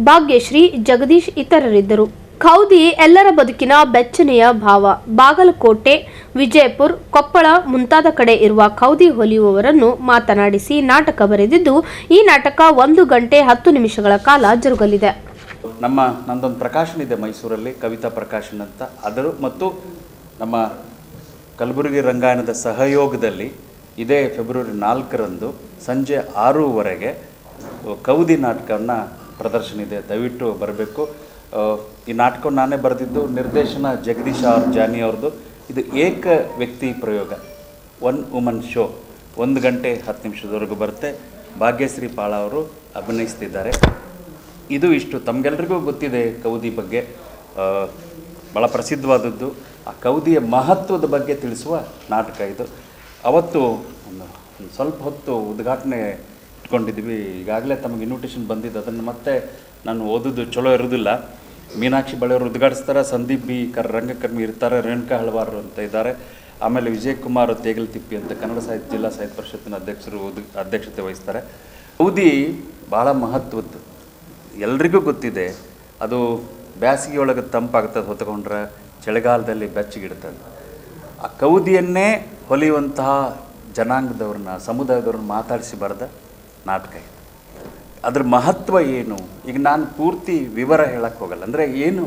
ಭಾಗ್ಯಶ್ರೀ, ಜಗದೀಶ್ ಇತರರಿದ್ದರು. ಖೌದಿ ಎಲ್ಲರ ಬದುಕಿನ ಬೆಚ್ಚನೆಯ ಭಾವ. ಬಾಗಲಕೋಟೆ, ವಿಜಯಪುರ, ಕೊಪ್ಪಳ ಮುಂತಾದ ಕಡೆ ಇರುವ ಖೌದಿ ಹೊಲಿಯುವವರನ್ನು ಮಾತನಾಡಿಸಿ ನಾಟಕ ಬರೆದಿದ್ದು, ಈ ನಾಟಕ 1 ಗಂಟೆ 10 ನಿಮಿಷಗಳ ಕಾಲ ಜರುಗಲಿದೆ. ನಂದೊಂದು ಪ್ರಕಾಶನ ಇದೆ ಮೈಸೂರಲ್ಲಿ, ಕವಿತಾ ಪ್ರಕಾಶನ ಅಂತ. ಅದರ ಮತ್ತು ನಮ್ಮ ಕಲಬುರಗಿ ರಂಗಾಯಣದ ಸಹಯೋಗದಲ್ಲಿ ಇದೇ ಫೆಬ್ರವರಿ 4ರಂದು ಸಂಜೆ 6:15 ಖೌದಿ ನಾಟಕವನ್ನು ಪ್ರದರ್ಶನ ಇದೆ. ದಯವಿಟ್ಟು ಬರಬೇಕು. ಈ ನಾಟಕವನ್ನು ನಾನೇ ಬರೆದಿದ್ದು, ನಿರ್ದೇಶನ ಜಗದೀಶ್ ಜಾನಿ ಅವ್ರದ್ದು. ಇದು ಏಕ ವ್ಯಕ್ತಿ ಪ್ರಯೋಗ, 1 ವುಮನ್ ಶೋ. 1 ಗಂಟೆ 10 ನಿಮಿಷದವರೆಗೂ ಬರುತ್ತೆ. ಭಾಗ್ಯಶ್ರೀ ಪಾಳ ಅವರು ಅಭಿನಯಿಸ್ತಿದ್ದಾರೆ. ಇದು ಇಷ್ಟು ತಮಗೆಲ್ಲರಿಗೂ ಗೊತ್ತಿದೆ ಖೌದಿ ಬಗ್ಗೆ, ಭಾಳ ಪ್ರಸಿದ್ಧವಾದದ್ದು. ಆ ಖೌದಿಯ ಮಹತ್ವದ ಬಗ್ಗೆ ತಿಳಿಸುವ ನಾಟಕ ಇದು. ಅವತ್ತು ಒಂದು ಸ್ವಲ್ಪ ಹೊತ್ತು ಉದ್ಘಾಟನೆ ಇಟ್ಕೊಂಡಿದ್ವಿ. ಈಗಾಗಲೇ ತಮಗೆ ಇನ್ವಿಟೇಷನ್ ಬಂದಿದ್ದು, ಅದನ್ನು ಮತ್ತೆ ನಾನು ಓದೋದು ಚಲೋ ಇರೋದಿಲ್ಲ. ಮೀನಾಕ್ಷಿ ಬಳೆಯವರು ಉದ್ಘಾಟಿಸ್ತಾರೆ, ಸಂದೀಪ್ ಬಿ ರಂಗಕರ್ಮಿ ಇರ್ತಾರೆ, ರೇಣುಕಾ ಹಳವಾರು ಅಂತ ಇದ್ದಾರೆ, ಆಮೇಲೆ ವಿಜಯ್ ಕುಮಾರ್ ತೇಗಲ್ತಿಪ್ಪಿ ಅಂತ ಕನ್ನಡ ಸಾಹಿತ್ಯ ಜಿಲ್ಲಾ ಸಾಹಿತ್ಯ ಪರಿಷತ್ತಿನ ಅಧ್ಯಕ್ಷತೆ ವಹಿಸ್ತಾರೆ. ಖೌದಿ ಭಾಳ ಮಹತ್ವದ್ದು, ಎಲ್ರಿಗೂ ಗೊತ್ತಿದೆ. ಅದು ಬೇಸಿಗೆಯೊಳಗೆ ತಂಪಾಗ್ತದೆ ಹೊತ್ಕೊಂಡ್ರೆ, ಚಳಿಗಾಲದಲ್ಲಿ ಬೆಚ್ಚಗಿಡ್ತದೆ. ಆ ಖೌದಿಯನ್ನೇ ಹೊಲಿಯುವಂತಹ ಜನಾಂಗದವ್ರನ್ನ, ಸಮುದಾಯದವ್ರನ್ನ ಮಾತಾಡಿಸಿ ಬರೆದ ನಾಟಕ ಇದು. ಅದ್ರ ಮಹತ್ವ ಏನು, ಈಗ ನಾನು ಪೂರ್ತಿ ವಿವರ ಹೇಳಕ್ಕೆ ಹೋಗಲ್ಲ. ಅಂದರೆ ಏನು,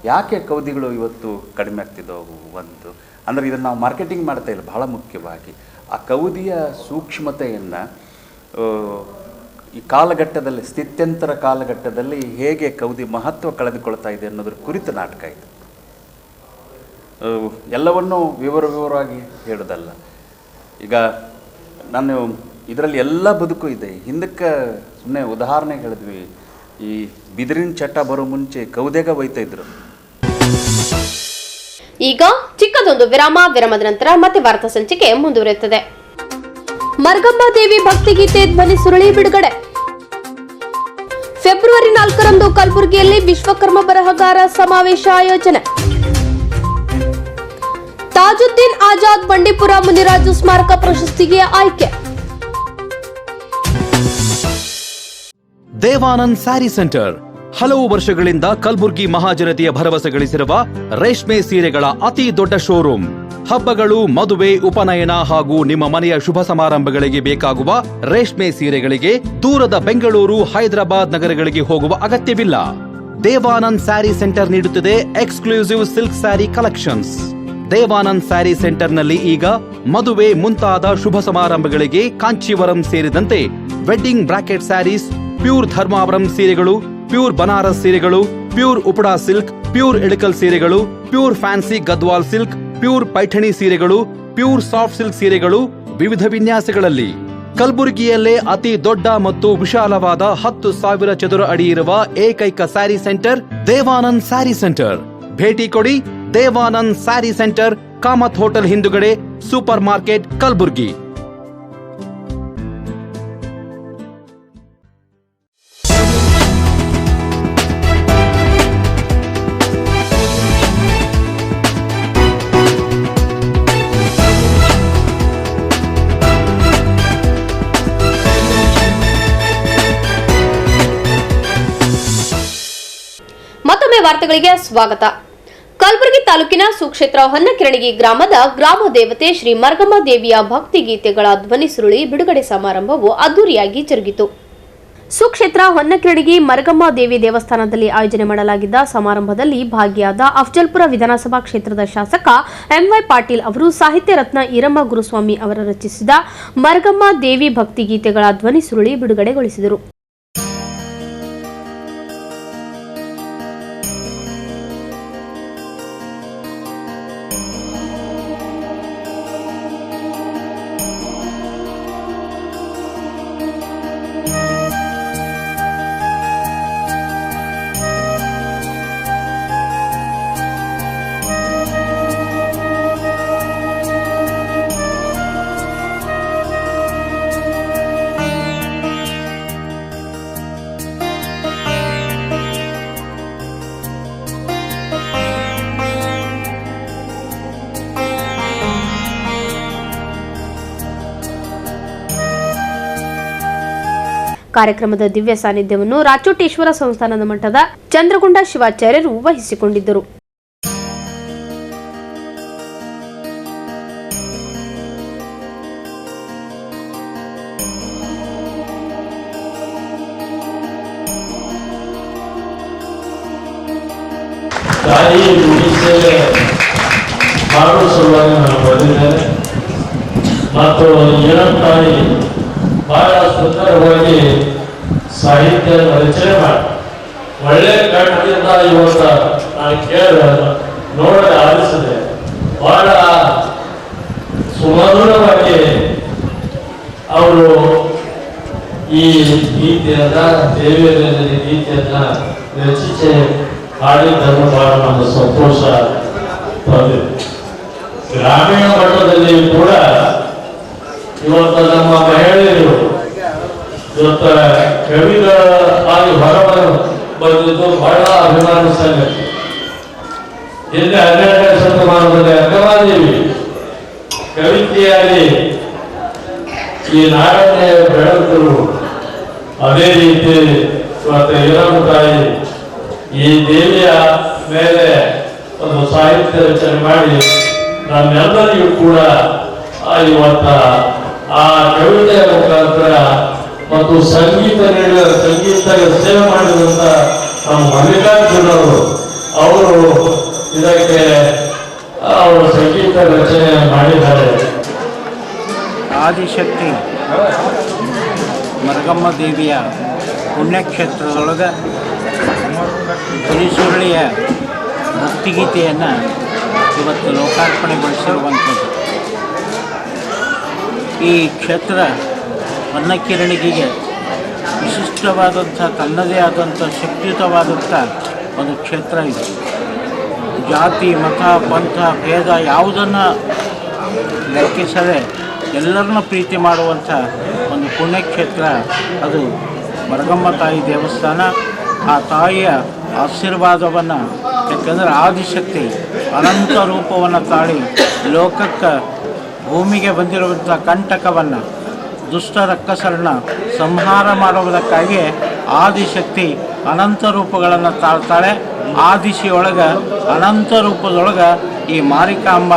ಯಾಕೆ ಖೌದಿಗಳು ಇವತ್ತು ಕಡಿಮೆ ಆಗ್ತಿದ್ದವು ಒಂದು ಅಂದರೆ, ಇದನ್ನು ನಾವು ಮಾರ್ಕೆಟಿಂಗ್ ಮಾಡ್ತಾ ಇಲ್ಲ. ಭಾಳ ಮುಖ್ಯವಾಗಿ ಆ ಖೌದಿಯ ಸೂಕ್ಷ್ಮತೆಯನ್ನು ಈ ಕಾಲಘಟ್ಟದಲ್ಲಿ, ಸ್ಥಿತ್ಯಂತರ ಕಾಲಘಟ್ಟದಲ್ಲಿ ಹೇಗೆ ಖೌದಿ ಮಹತ್ವ ಕಳೆದುಕೊಳ್ತಾ ಇದೆ ಅನ್ನೋದ್ರ ಕುರಿತ ನಾಟಕ ಇದು. ಎಲ್ಲವನ್ನೂ ವಿವರವಾಗಿ ಹೇಳೋದಲ್ಲ. ಈಗ ನಾನು ಇದರಲ್ಲಿ ಎಲ್ಲ ಬದುಕು ಇದೆ. ಹಿಂದಕ್ಕೆ ಸುಮ್ಮನೆ ಉದಾಹರಣೆ ಹೇಳಿದ್ವಿ, ಈ ಬಿದಿರಿನ ಚಟ ಬರೋ ಮುಂಚೆ ಖೌದೆಗ ಒಯ್ತಾ ಇದ್ರು. ಈಗ ಚಿಕ್ಕದೊಂದು ವಿರಾಮದ ನಂತರ ಮತ್ತೆ ವಾರ್ತಾ ಸಂಚಿಕೆ ಮುಂದುವರಿಯುತ್ತದೆ. ಮರ್ಗಮ್ಮ ದೇವಿ ಭಕ್ತಿಗೀತೆ ಧ್ವನಿ ಸುರುಳಿ ಬಿಡುಗಡೆ. ಫೆಬ್ರವರಿ 4ರಂದು ಕಲಬುರಗಿಯಲ್ಲಿ ವಿಶ್ವಕರ್ಮ ಬರಹಗಾರ ಸಮಾವೇಶ ಆಯೋಜನೆ. ತಾಜುದ್ದೀನ್ ಆಜಾದ್ ಬಂಡೀಪುರ ಮುನಿರಾಜು ಸ್ಮಾರಕ ಪ್ರಶಸ್ತಿಗೆ ಆಯ್ಕೆ. ದೇವಾನಂದ್ ಸ್ಯಾರಿ ಸೆಂಟರ್ ಹಲವು ವರ್ಷಗಳಿಂದ ಕಲಬುರ್ಗಿ ಮಹಾಜನತೆಯ ಭರವಸೆ ಗಳಿಸಿರುವ ರೇಷ್ಮೆ ಸೀರೆಗಳ ಅತಿ ದೊಡ್ಡ ಶೋರೂಮ್. ಹಬ್ಬಗಳು, ಮದುವೆ, ಉಪನಯನ ಹಾಗೂ ನಿಮ್ಮ ಮನೆಯ ಶುಭ ಸಮಾರಂಭಗಳಿಗೆ ಬೇಕಾಗುವ ರೇಷ್ಮೆ ಸೀರೆಗಳಿಗೆ ದೂರದ ಬೆಂಗಳೂರು, ಹೈದರಾಬಾದ್ ನಗರಗಳಿಗೆ ಹೋಗುವ ಅಗತ್ಯವಿಲ್ಲ. ದೇವಾನಂದ್ ಸ್ಯಾರಿ ಸೆಂಟರ್ ನೀಡುತ್ತಿದೆ exclusive silk sari collections. Devanand sari ಸೆಂಟರ್ನಲ್ಲಿ ಈಗ ಮದುವೆ ಮುಂತಾದ ಶುಭ ಸಮಾರಂಭಗಳಿಗೆ ಕಾಂಚೀವರಂ ಸೇರಿದಂತೆ wedding brocade saris, pure Dharmavaram ಸೀರೆಗಳು, ಪ್ಯೂರ್ ಬನಾರಸ್ ಸೀರೆಗಳು, pure Uppada silk, pure Ilkal ಸೀರೆಗಳು, pure fancy Gadwal silk, pure Paithani ಸೀರೆಗಳು, ಪ್ಯೂರ್ ಸಾಫ್ಟ್ ಸಿಲ್ಕ್ ಸೀರೆಗಳು ವಿವಿಧ ವಿನ್ಯಾಸಗಳಲ್ಲಿ. ಕಲಬುರಗಿಯಲ್ಲೇ ಅತಿ ದೊಡ್ಡ ಮತ್ತು ವಿಶಾಲವಾದ 10,000 ಚದುರ ಅಡಿ ಇರುವ ಏಕೈಕ sari centre Devanand sari centre. ಭೇಟಿ ಕೊಡಿ. Devanand sari centre, Kamath hotel ಹಿಂದುಗಡೆ, ಸೂಪರ್ ಮಾರ್ಕೆಟ್, ಕಲಬುರ್ಗಿ. ಮತ್ತೊಮ್ಮೆ ವಾರ್ತೆಗಳಿಗೆ ಸ್ವಾಗತ. ಕಲಬುರಗಿ ತಾಲೂಕಿನ ಸುಕ್ಷೇತ್ರ ಹೊನ್ನಕಿರಣಗಿ ಗ್ರಾಮದ ಗ್ರಾಮ ದೇವತೆ ಶ್ರೀ ಮರ್ಗಮ್ಮ ದೇವಿಯ ಭಕ್ತಿ ಗೀತೆಗಳ ಧ್ವನಿ ಸುರುಳಿ ಬಿಡುಗಡೆ ಸಮಾರಂಭವು ಅದ್ದೂರಿಯಾಗಿ ಜರುಗಿತು. ಸುಕ್ಷೇತ್ರ ಹೊನ್ನಕಿರಣಗಿ ಮರ್ಗಮ್ಮ ದೇವಿ ದೇವಸ್ಥಾನದಲ್ಲಿ ಆಯೋಜನೆ ಮಾಡಲಾಗಿದ್ದ ಸಮಾರಂಭದಲ್ಲಿ ಭಾಗಿಯಾದ ಅಫಜಲ್ಪುರ ವಿಧಾನಸಭಾ ಕ್ಷೇತ್ರದ ಶಾಸಕ ಎಂವೈ ಪಾಟೀಲ್ ಅವರು ಸಾಹಿತ್ಯ ರತ್ನ ಈರಮ್ಮ ಗುರುಸ್ವಾಮಿ ಅವರ ರಚಿಸಿದ ಮರ್ಗಮ್ಮ ದೇವಿ ಭಕ್ತಿ ಗೀತೆಗಳ ಧ್ವನಿ ಸುರುಳಿ ಬಿಡುಗಡೆಗೊಳಿಸಿದರು. ಕಾರ್ಯಕ್ರಮದ ದಿವ್ಯ ಸಾನ್ನಿಧ್ಯವನ್ನು ರಾಚೋಟೇಶ್ವರ ಸಂಸ್ಥಾನದ ಮಠದ ಚಂದ್ರಗುಂಡ ಶಿವಾಚಾರ್ಯರು ವಹಿಸಿಕೊಂಡಿದ್ದರು. ತಾಯಿ ಸೇವೆ ಮಾಡುವ ಸಲುವಾಗಿ ನಾನು ಬಂದಿದ್ದೇನೆ ಮತ್ತು ಏನಂತ ತಾಯಿ ಬಹಳ ಸುಂದರವಾಗಿ ಸಾಹಿತ್ಯ ರಚನೆ ಮಾಡಿ ಒಳ್ಳೆ ಕಂಠದಿಂದ ಇವತ್ತು ನಾನು ನೋಡದೆ ಆಲಿಸಿದೆ. ಬಹಳ ಸುಮಧುರವಾಗಿ ಅವರು ಈ ಗೀತೆಯನ್ನ ದೇವಿಯರಲ್ಲಿ ಗೀತೆಯನ್ನ ರಚಿಸಿ ಹಾಡಿದ್ದನ್ನು ಬಹಳ ನಮಗೆ ಸಂತೋಷ ತಂದಿದೆ. ಗ್ರಾಮೀಣ ಮಟ್ಟದಲ್ಲಿ ಕೂಡ ಇವತ್ತು ನಮ್ಮ ಮಹಿಳೆಯರು ಇವತ್ತು ಕವಿಗಳಾಗಿ ಹೊರ ಬಂದಿದ್ದು ಬಹಳ ಅಭಿಮಾನ ಸಂಗತಿ. ಹಿಂದೆ 12ನೇ ಶತಮಾನದಲ್ಲಿ ಅಕ್ಕಮಾದೇವಿ ಕವಿತೆಯಾಗಿ ಈ ನಾಡನ್ನೇ ಬೆಳೆದರು. ಅದೇ ರೀತಿ ಇವತ್ತು ಈರಮ್ಮ ತಾಯಿ ಈ ದೇವಿಯ ಮೇಲೆ ಒಂದು ಸಾಹಿತ್ಯ ರಚನೆ ಮಾಡಿ ನಮ್ಮೆಲ್ಲರಿಗೂ ಕೂಡ ಇವತ್ತ ಆ ಕವಿತೆಯ ಮುಖಾಂತರ ಮತ್ತು ಸಂಗೀತ ಸೇವೆ ಮಾಡಿದಂತ ನಮ್ಮ ಮಲ್ಲಿಕಾರ್ಜುನವರು ಅವರು ಇದಕ್ಕೆ ಅವರು ಸಂಗೀತ ರಚನೆ ಮಾಡಿದ್ದಾರೆ. ಆದಿಶಕ್ತಿ ಮರಗಮ್ಮ ದೇವಿಯ ಪುಣ್ಯಕ್ಷೇತ್ರದೊಳಗೆ ಹುಲಿಸುರುಳಿಯ ಭಕ್ತಿಗೀತೆಯನ್ನು ಇವತ್ತು ಲೋಕಾರ್ಪಣೆಗೊಳಿಸಿರುವಂಥದ್ದು. ಈ ಕ್ಷೇತ್ರ ಹೊನ್ನಕಿರಣಿಗೆಗೆ ವಿಶಿಷ್ಟವಾದಂಥ ತನ್ನದೇ ಆದಂಥ ಶಕ್ತಿಯುತವಾದಂಥ ಒಂದು ಕ್ಷೇತ್ರ ಇದೆ. ಜಾತಿ ಮತ ಪಂಥ ಭೇದ ಯಾವುದನ್ನು ಲೆಕ್ಕಿಸದೆ ಎಲ್ಲರನ್ನ ಪ್ರೀತಿ ಮಾಡುವಂಥ ಒಂದು ಪುಣ್ಯಕ್ಷೇತ್ರ ಅದು ಮರಗಮ್ಮ ತಾಯಿ ದೇವಸ್ಥಾನ. ಆ ತಾಯಿಯ ಆಶೀರ್ವಾದವನ್ನು, ಯಾಕೆಂದರೆ ಆದಿಶಕ್ತಿ ಅನಂತ ರೂಪವನ್ನು ತಾಳಿ ಲೋಕಕ್ಕೆ ಭೂಮಿಗೆ ಬಂದಿರುವಂಥ ಕಂಟಕವನ್ನು ದುಷ್ಟ ರಕ್ಕಸರನ್ನು ಸಂಹಾರ ಮಾಡುವುದಕ್ಕಾಗಿ ಆದಿಶಕ್ತಿ ಅನಂತ ರೂಪಗಳನ್ನು ತಾಳ್ತಾಳೆ. ಆದಿಶಿಯೊಳಗೆ ಅನಂತ ರೂಪದೊಳಗೆ ಈ ಮಾರಿಕಾಂಬ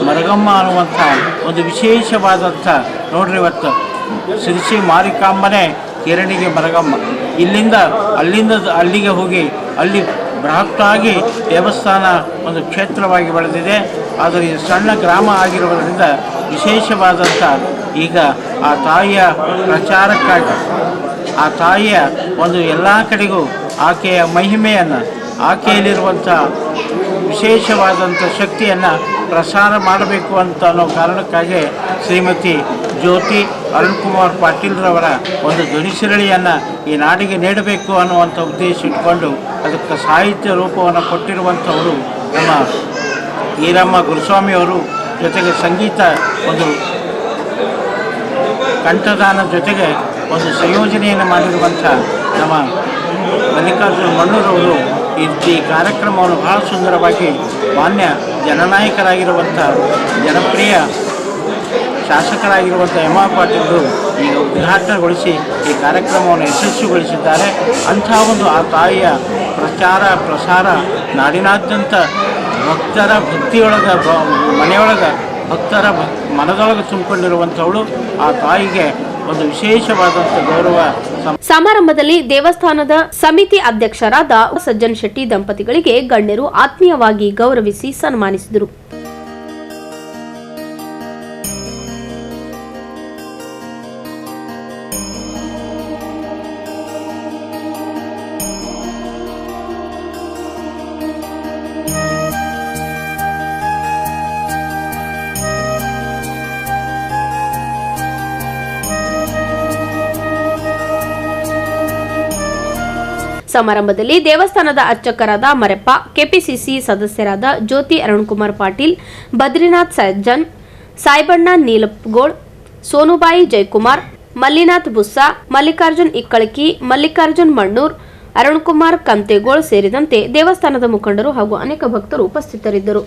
ಮರಗಮ್ಮ ಅನ್ನುವಂಥ ಒಂದು ವಿಶೇಷವಾದಂಥ ನೋಡ್ರಿ, ಇವತ್ತು ಸಿರಿಸಿ ಮಾರಿಕಾಂಬನೇ ಕಿರಣಿಗೆ ಮರಗಮ್ಮ. ಅಲ್ಲಿಂದ ಅಲ್ಲಿಗೆ ಹೋಗಿ ಅಲ್ಲಿ ಬೃಹತ್ತಾಗಿ ದೇವಸ್ಥಾನ ಒಂದು ಕ್ಷೇತ್ರವಾಗಿ ಬೆಳೆದಿದೆ. ಆದರೆ ಇದು ಸಣ್ಣ ಗ್ರಾಮ ಆಗಿರುವುದರಿಂದ ವಿಶೇಷವಾದಂಥ ಈಗ ಆ ತಾಯಿಯ ಪ್ರಚಾರಕ್ಕಾಗಿ ಆ ತಾಯಿಯ ಒಂದು ಎಲ್ಲ ಕಡೆಗೂ ಆಕೆಯ ಮಹಿಮೆಯನ್ನು, ಆಕೆಯಲ್ಲಿರುವಂಥ ವಿಶೇಷವಾದಂಥ ಶಕ್ತಿಯನ್ನು ಪ್ರಸಾರ ಮಾಡಬೇಕು ಅಂತ ಅನ್ನೋ ಕಾರಣಕ್ಕಾಗಿ ಶ್ರೀಮತಿ ಜ್ಯೋತಿ ಅರುಣ್ಕುಮಾರ್ ಪಾಟೀಲ್ರವರ ಒಂದು ಧ್ವನಿಸಿರಳಿಯನ್ನು ಈ ನಾಡಿಗೆ ನೀಡಬೇಕು ಅನ್ನುವಂಥ ಉದ್ದೇಶ ಇಟ್ಕೊಂಡು ಅದಕ್ಕೆ ಸಾಹಿತ್ಯ ರೂಪವನ್ನು ಕೊಟ್ಟಿರುವಂಥವರು ನಮ್ಮ ಈರಮ್ಮ ಗುರುಸ್ವಾಮಿಯವರು. ಜೊತೆಗೆ ಸಂಗೀತ ಒಂದು ಕಂಠದಾನ ಜೊತೆಗೆ ಒಂದು ಸಂಯೋಜನೆಯನ್ನು ಮಾಡಿರುವಂಥ ನಮ್ಮ ಮಲ್ಲಿಕಾರ್ಜುನ ಮಣ್ಣೂರವರು ಈ ಕಾರ್ಯಕ್ರಮವನ್ನು ಬಹಳ ಸುಂದರವಾಗಿ ಮಾನ್ಯ ಜನನಾಯಕರಾಗಿರುವಂಥ ಜನಪ್ರಿಯ ಶಾಸಕರಾಗಿರುವಂಥ ಎಂ ಆರ್ ಪಾಟೀಲರು ಈಗ ಉದ್ಘಾಟನೆಗೊಳಿಸಿ ಈ ಕಾರ್ಯಕ್ರಮವನ್ನು ಯಶಸ್ವಿಗೊಳಿಸಿದ್ದಾರೆ. ಅಂಥ ಒಂದು ಆ ತಾಯಿಯ ಪ್ರಸಾರ ನಾಡಿನಾದ್ಯಂತ ಭಕ್ತರ ಭಕ್ತಿಯೊಳಗೆ ಮನೆಯೊಳಗೆ ಭಕ್ತರ ಮನದೊಳಗೆ ತುಂಬಿಕೊಂಡಿರುವಂಥವಳು. ಆ ತಾಯಿಗೆ ಒಂದು ವಿಶೇಷವಾದಂಥ ಗೌರವ. ಸಮಾರಂಭದಲ್ಲಿ ದೇವಸ್ಥಾನದ ಸಮಿತಿ ಅಧ್ಯಕ್ಷರಾದ ಸಜ್ಜನ್ ಶೆಟ್ಟಿ ದಂಪತಿಗಳಿಗೆ ಗಣ್ಯರು ಆತ್ಮೀಯವಾಗಿ ಗೌರವಿಸಿ ಸನ್ಮಾನಿಸಿದರು. ಸಮಾರಂಭದಲ್ಲಿ ದೇವಸ್ಥಾನದ ಅರ್ಚಕರಾದ ಮರೆಪ್ಪ, ಕೆಪಿಸಿಸಿ ಸದಸ್ಯರಾದ ಜ್ಯೋತಿ ಅರುಣ್ಕುಮಾರ್ ಪಾಟೀಲ್, ಬದ್ರಿನಾಥ್ ಸಜ್ಜನ್, ಸಾಯ್ಬಣ್ಣ ನೀಲಪ್ಗೋಳ್, ಸೋನುಬಾಯಿ ಜಯಕುಮಾರ್, ಮಲ್ಲಿನಾಥ್ ಬುಸ್ಸಾ, ಮಲ್ಲಿಕಾರ್ಜುನ್ ಇಕ್ಕಳಕಿ, ಮಲ್ಲಿಕಾರ್ಜುನ್ ಮಣ್ಣೂರ್, ಅರುಣ್ಕುಮಾರ್ ಕಂತೆಗೋಳ್ ಸೇರಿದಂತೆ ದೇವಸ್ಥಾನದ ಮುಖಂಡರು ಹಾಗೂ ಅನೇಕ ಭಕ್ತರು ಉಪಸ್ಥಿತರಿದ್ದರು.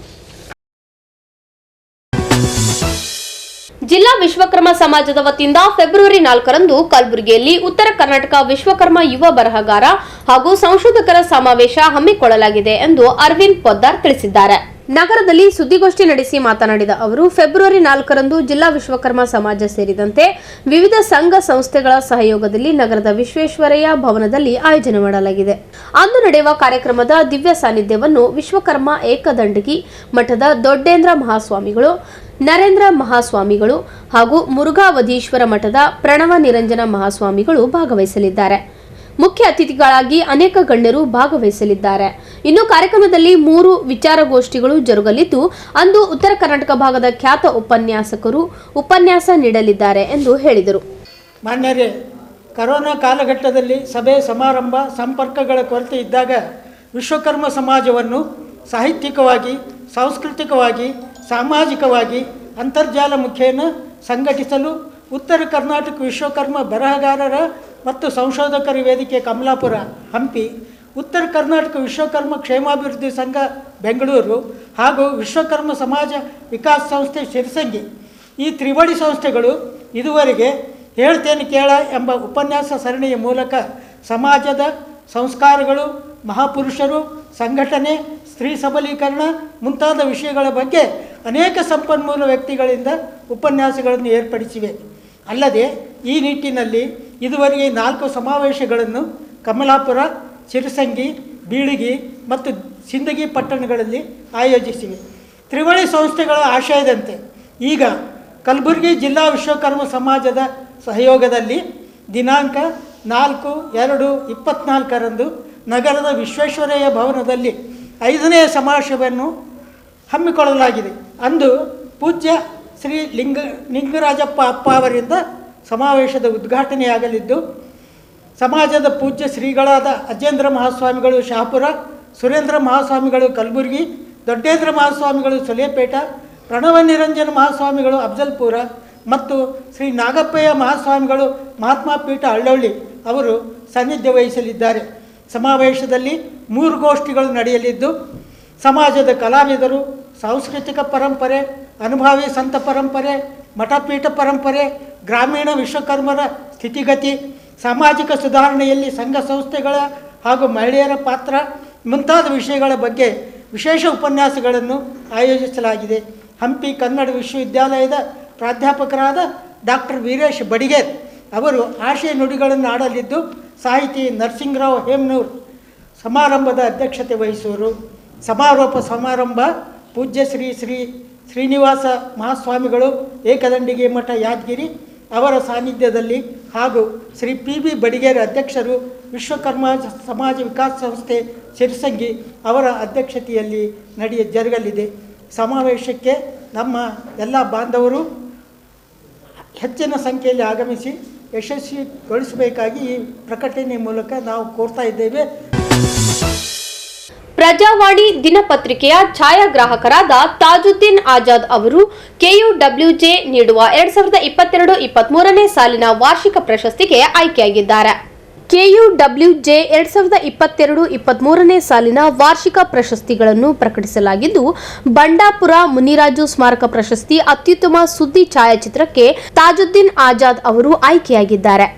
ಜಿಲ್ಲಾ ವಿಶ್ವಕರ್ಮ ಸಮಾಜದ ವತಿಯಿಂದ ಫೆಬ್ರವರಿ 4ರಂದು ಕಲಬುರಗಿಯಲ್ಲಿ ಉತ್ತರ ಕರ್ನಾಟಕ ವಿಶ್ವಕರ್ಮ ಯುವ ಬರಹಗಾರ ಹಾಗೂ ಸಂಶೋಧಕರ ಸಮಾವೇಶ ಹಮ್ಮಿಕೊಳ್ಳಲಾಗಿದೆ ಎಂದು ಅರವಿಂದ್ ಪೊದ್ದಾರ್ ತಿಳಿಸಿದ್ದಾರೆ. ನಗರದಲ್ಲಿ ಸುದ್ದಿಗೋಷ್ಠಿ ನಡೆಸಿ ಮಾತನಾಡಿದ ಅವರು ಫೆಬ್ರವರಿ 4ರಂದು ಜಿಲ್ಲಾ ವಿಶ್ವಕರ್ಮ ಸಮಾಜ ಸೇರಿದಂತೆ ವಿವಿಧ ಸಂಘ ಸಂಸ್ಥೆಗಳ ಸಹಯೋಗದಲ್ಲಿ ನಗರದ ವಿಶ್ವೇಶ್ವರಯ್ಯ ಭವನದಲ್ಲಿ ಆಯೋಜನೆ ಮಾಡಲಾಗಿದೆ. ಅಂದು ನಡೆಯುವ ಕಾರ್ಯಕ್ರಮದ ದಿವ್ಯ ಸಾನ್ನಿಧ್ಯವನ್ನು ವಿಶ್ವಕರ್ಮ ಏಕದಂಡಗಿ ಮಠದ ದೊಡ್ಡೇಂದ್ರ ಮಹಾಸ್ವಾಮಿಗಳು, ನರೇಂದ್ರ ಮಹಾಸ್ವಾಮಿಗಳು ಹಾಗೂ ಮುರುಘಾವಧೀಶ್ವರ ಮಠದ ಪ್ರಣವ ನಿರಂಜನ ಮಹಾಸ್ವಾಮಿಗಳು ಭಾಗವಹಿಸಲಿದ್ದಾರೆ. ಮುಖ್ಯ ಅತಿಥಿಗಳಾಗಿ ಅನೇಕ ಗಣ್ಯರು ಭಾಗವಹಿಸಲಿದ್ದಾರೆ. ಇನ್ನು ಕಾರ್ಯಕ್ರಮದಲ್ಲಿ 3 ವಿಚಾರಗೋಷ್ಠಿಗಳು ಜರುಗಲಿದ್ದು ಅಂದು ಉತ್ತರ ಕರ್ನಾಟಕ ಭಾಗದ ಖ್ಯಾತ ಉಪನ್ಯಾಸಕರು ಉಪನ್ಯಾಸ ನೀಡಲಿದ್ದಾರೆ ಎಂದು ಹೇಳಿದರು. ಮಾನ್ಯರೇ, ಕರೋನಾ ಕಾಲಘಟ್ಟದಲ್ಲಿ ಸಭೆ ಸಮಾರಂಭ ಸಂಪರ್ಕಗಳ ಕೊರತೆ ಇದ್ದಾಗ ವಿಶ್ವಕರ್ಮ ಸಮಾಜವನ್ನು ಸಾಹಿತ್ಯಿಕವಾಗಿ, ಸಾಂಸ್ಕೃತಿಕವಾಗಿ, ಸಾಮಾಜಿಕವಾಗಿ ಅಂತರ್ಜಾಲ ಮುಖೇನ ಸಂಘಟಿಸಲು ಉತ್ತರ ಕರ್ನಾಟಕ ವಿಶ್ವಕರ್ಮ ಬರಹಗಾರರ ಮತ್ತು ಸಂಶೋಧಕರ ವೇದಿಕೆ ಕಮಲಾಪುರ ಹಂಪಿ, ಉತ್ತರ ಕರ್ನಾಟಕ ವಿಶ್ವಕರ್ಮ ಕ್ಷೇಮಾಭಿವೃದ್ಧಿ ಸಂಘ ಬೆಂಗಳೂರು ಹಾಗೂ ವಿಶ್ವಕರ್ಮ ಸಮಾಜ ವಿಕಾಸ ಸಂಸ್ಥೆ ಶಿರಸಂಗಿ ಈ ತ್ರಿವಳಿ ಸಂಸ್ಥೆಗಳು ಇದುವರೆಗೆ ಹೇಳ್ತೇನೆ ಕೇಳ ಎಂಬ ಉಪನ್ಯಾಸ ಸರಣಿಯ ಮೂಲಕ ಸಮಾಜದ ಸಂಸ್ಕಾರಗಳು, ಮಹಾಪುರುಷರು, ಸಂಘಟನೆ, ಸ್ತ್ರೀ ಸಬಲೀಕರಣ ಮುಂತಾದ ವಿಷಯಗಳ ಬಗ್ಗೆ ಅನೇಕ ಸಂಪನ್ಮೂಲ ವ್ಯಕ್ತಿಗಳಿಂದ ಉಪನ್ಯಾಸಗಳನ್ನು ಏರ್ಪಡಿಸಿವೆ. ಅಲ್ಲದೆ ಈ ನಿಟ್ಟಿನಲ್ಲಿ ಇದುವರೆಗೆ 4 ಸಮಾವೇಶಗಳನ್ನು ಕಮಲಾಪುರ, ಶಿರಸಂಗಿ, ಬೀಳಗಿ ಮತ್ತು ಸಿಂದಗಿ ಪಟ್ಟಣಗಳಲ್ಲಿ ಆಯೋಜಿಸಿವೆ. ತ್ರಿವಳಿ ಸಂಸ್ಥೆಗಳ ಆಶಯದಂತೆ ಈಗ ಕಲಬುರಗಿ ಜಿಲ್ಲಾ ವಿಶ್ವಕರ್ಮ ಸಮಾಜದ ಸಹಯೋಗದಲ್ಲಿ ದಿನಾಂಕ 4/2/24ರಂದು ನಗರದ ವಿಶ್ವೇಶ್ವರಯ್ಯ ಭವನದಲ್ಲಿ 5ನೇ ಸಮಾವೇಶವನ್ನು ಹಮ್ಮಿಕೊಳ್ಳಲಾಗಿದೆ. ಅಂದು ಪೂಜ್ಯ ಶ್ರೀ ಲಿಂಗರಾಜಪ್ಪ ಅಪ್ಪ ಅವರಿಂದ ಸಮಾವೇಶದ ಉದ್ಘಾಟನೆಯಾಗಲಿದ್ದು, ಸಮಾಜದ ಪೂಜ್ಯ ಶ್ರೀಗಳಾದ ಅಜೇಂದ್ರ ಮಹಾಸ್ವಾಮಿಗಳು ಶಹಾಪುರ, ಸುರೇಂದ್ರ ಮಹಾಸ್ವಾಮಿಗಳು ಕಲಬುರಗಿ, ದೊಡ್ಡೇಂದ್ರ ಮಹಾಸ್ವಾಮಿಗಳು ಸೊಲೇಪೇಟ, ಪ್ರಣವ ನಿರಂಜನ ಮಹಾಸ್ವಾಮಿಗಳು ಅಫ್ಜಲ್ಪುರ ಮತ್ತು ಶ್ರೀ ನಾಗಪ್ಪಯ್ಯ ಮಹಾಸ್ವಾಮಿಗಳು ಮಹಾತ್ಮ ಪೀಠ ಹಳ್ಳೊಳ್ಳಿ ಅವರು ಸಾನ್ನಿಧ್ಯ ವಹಿಸಲಿದ್ದಾರೆ. ಸಮಾವೇಶದಲ್ಲಿ 3 ಗೋಷ್ಠಿಗಳು ನಡೆಯಲಿದ್ದು, ಸಮಾಜದ ಕಲಾವಿದರು, ಸಾಂಸ್ಕೃತಿಕ ಪರಂಪರೆ, ಅನುಭವಿ ಸಂತ ಪರಂಪರೆ, ಮಠಪೀಠ ಪರಂಪರೆ, ಗ್ರಾಮೀಣ ವಿಶ್ವಕರ್ಮರ ಸ್ಥಿತಿಗತಿ, ಸಾಮಾಜಿಕ ಸುಧಾರಣೆಯಲ್ಲಿ ಸಂಘ ಸಂಸ್ಥೆಗಳ ಹಾಗೂ ಮಹಿಳೆಯರ ಪಾತ್ರ ಮುಂತಾದ ವಿಷಯಗಳ ಬಗ್ಗೆ ವಿಶೇಷ ಉಪನ್ಯಾಸಗಳನ್ನು ಆಯೋಜಿಸಲಾಗಿದೆ. ಹಂಪಿ ಕನ್ನಡ ವಿಶ್ವವಿದ್ಯಾಲಯದ ಪ್ರಾಧ್ಯಾಪಕರಾದ ಡಾಕ್ಟರ್ ವೀರೇಶ್ ಬಡಿಗೇರ್ ಅವರು ಆಶಯ ನುಡಿಗಳನ್ನು ಆಡಲಿದ್ದು, ಸಾಹಿತಿ ನರಸಿಂಗರಾವ್ ಹೇಮನೂರ್ ಸಮಾರಂಭದ ಅಧ್ಯಕ್ಷತೆ ವಹಿಸುವರು. ಸಮಾರೋಪ ಸಮಾರಂಭ ಪೂಜ್ಯ ಶ್ರೀ ಶ್ರೀನಿವಾಸ ಮಹಾಸ್ವಾಮಿಗಳು ಏಕದಂಡಿಗೆ ಮಠ ಯಾದಗಿರಿ ಅವರ ಸಾನ್ನಿಧ್ಯದಲ್ಲಿ ಹಾಗೂ ಶ್ರೀ PB ಬಡಿಗೇರ್ ಅಧ್ಯಕ್ಷರು ವಿಶ್ವಕರ್ಮ ಸಮಾಜ ವಿಕಾಸ ಸಂಸ್ಥೆ ಶಿರಸಂಗಿ ಅವರ ಅಧ್ಯಕ್ಷತೆಯಲ್ಲಿ ಜರುಗಲಿದೆ. ಸಮಾವೇಶಕ್ಕೆ ನಮ್ಮ ಎಲ್ಲ ಬಾಂಧವರು ಹೆಚ್ಚಿನ ಸಂಖ್ಯೆಯಲ್ಲಿ ಆಗಮಿಸಿ ಯಶಸ್ವಿಗೊಳಿಸಬೇಕಾಗಿ ಈ ಪ್ರಕಟಣೆ ಮೂಲಕ ನಾವು ಕೋರ್ತಾ ಇದ್ದೇವೆ. ಪ್ರಜಾವಾಣಿ ದಿನಪತ್ರಿಕೆಯ ಛಾಯಾಗ್ರಾಹಕರಾದ ತಾಜುದ್ದೀನ್ ಆಜಾದ್ ಅವರು KUWJ ನೀಡುವ 2022-23ನೇ ಸಾಲಿನ ವಾರ್ಷಿಕ ಪ್ರಶಸ್ತಿಗೆ ಆಯ್ಕೆಯಾಗಿದ್ದಾರೆ. KUWJ 2022-23ನೇ ಸಾಲಿನ ವಾರ್ಷಿಕ ಪ್ರಶಸ್ತಿಗಳನ್ನು ಪ್ರಕಟಿಸಲಾಗಿದ್ದು, ಬಂಡಾಪುರ ಮುನಿರಾಜು ಸ್ಮಾರಕ ಪ್ರಶಸ್ತಿ ಅತ್ಯುತ್ತಮ ಸುದ್ದಿ ಛಾಯಾಚಿತ್ರಕ್ಕೆ ತಾಜುದ್ದೀನ್ ಆಜಾದ್ ಅವರು ಆಯ್ಕೆಯಾಗಿದ್ದಾರೆ.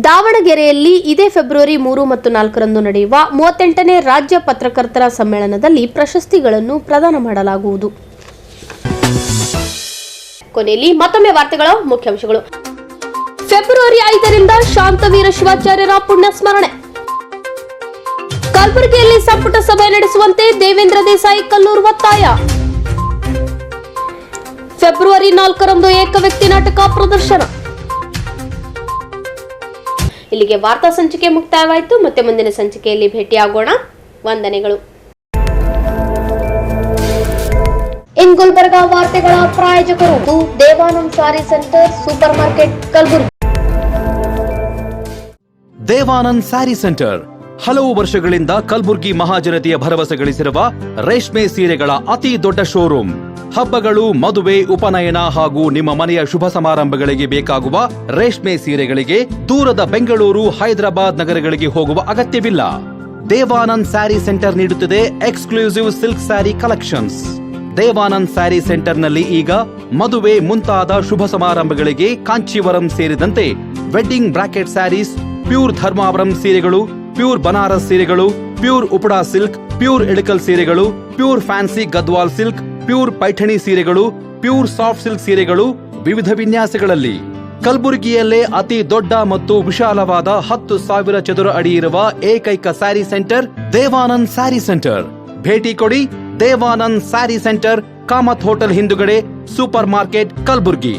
ದಾವಣಗೆರೆಯಲ್ಲಿ ಇದೇ ಫೆಬ್ರವರಿ 3 ಮತ್ತು 4ರಂದು ನಡೆಯುವ 38ನೇ ರಾಜ್ಯ ಪತ್ರಕರ್ತರ ಸಮ್ಮೇಳನದಲ್ಲಿ ಪ್ರಶಸ್ತಿಗಳನ್ನು ಪ್ರದಾನ ಮಾಡಲಾಗುವುದು. ಕೊನೆಯಲ್ಲಿ ಮತ್ತೊಮ್ಮೆ ವಾರ್ತೆಗಳ ಮುಖ್ಯಾಂಶಗಳು. ಫೆಬ್ರವರಿ 5ರಿಂದ ಶಾಂತವೀರ ಶಿವಾಚಾರ್ಯರ ಪುಣ್ಯ ಸ್ಮರಣೆ. ಕಲಬುರಗಿಯಲ್ಲಿ ಸಂಪುಟ ಸಭೆ ನಡೆಸುವಂತೆ ದೇವೇಂದ್ರ ದೇಸಾಯಿ ಕಲ್ಲೂರು ಒತ್ತಾಯ. ಫೆಬ್ರವರಿ 4ರಂದು ಏಕ ವ್ಯಕ್ತಿ ನಾಟಕ ಪ್ರದರ್ಶನ. ಇಲ್ಲಿಗೆ ವಾರ್ತಾ ಸಂಚಿಕೆ ಮುಕ್ತಾಯವಾಯಿತು. ಮತ್ತೆ ಮುಂದಿನ ಸಂಚಿಕೆಯಲ್ಲಿ ಭೇಟಿಯಾಗೋಣ. ವಂದನೆಗಳು. ಇನ್ ಗುಲ್ಬರ್ಗ ವಾರ್ತೆಗಳ ಪ್ರಾಯೋಜಕರು Devanand sari center, super market, Kalaburagi. Devanand sari center ಹಲವು ವರ್ಷಗಳಿಂದ ಕಲ್ಬುರ್ಗಿ ಮಹಾಜನತೆಯ ಭರವಸೆ ಗಳಿಸಿರುವ ರೇಷ್ಮೆ ಸೀರೆಗಳ ಅತಿ ದೊಡ್ಡ ಶೋರೂಮ್. ಹಬ್ಬಗಳು, ಮದುವೆ, ಉಪನಯನ ಹಾಗೂ ನಿಮ್ಮ ಮನೆಯ ಶುಭ ಸಮಾರಂಭಗಳಿಗೆ ಬೇಕಾಗುವ ರೇಷ್ಮೆ ಸೀರೆಗಳಿಗೆ ದೂರದ ಬೆಂಗಳೂರು, ಹೈದರಾಬಾದ್ ನಗರಗಳಿಗೆ ಹೋಗುವ ಅಗತ್ಯವಿಲ್ಲ. ದೇವಾನಂದ್ ಸ್ಯಾರಿ ಸೆಂಟರ್ ನೀಡುತ್ತಿದೆ exclusive silk sari collections. Devanand sari ಸೆಂಟರ್ನಲ್ಲಿ ಈಗ ಮದುವೆ ಮುಂತಾದ ಶುಭ ಸಮಾರಂಭಗಳಿಗೆ ಕಾಂಚೀವರಂ ಸೇರಿದಂತೆ wedding brocade saris, pure Dharmavaram ಸೀರೆಗಳು, ಪ್ಯೂರ್ ಬನಾರಸ್ ಸೀರೆಗಳು, pure Uppada silk, pure Ilkal ಸೀರೆಗಳು, pure fancy Gadwal silk, pure Paithani ಸೀರೆಗಳು, ಪ್ಯೂರ್ ಸಾಫ್ಟ್ ಸಿಲ್ಕ್ ಸೀರೆಗಳು ವಿವಿಧ ವಿನ್ಯಾಸಗಳಲ್ಲಿ. ಕಲಬುರಗಿಯಲ್ಲೇ ಅತಿ ದೊಡ್ಡ ಮತ್ತು ವಿಶಾಲವಾದ 10,000 ಚದುರ ಅಡಿ ಇರುವ ಏಕೈಕ sari centre Devanand sari centre. ಭೇಟಿ ಕೊಡಿ. Devanand sari centre, Kamath hotel ಹಿಂದುಗಡೆ, ಸೂಪರ್ ಮಾರ್ಕೆಟ್, ಕಲಬುರ್ಗಿ.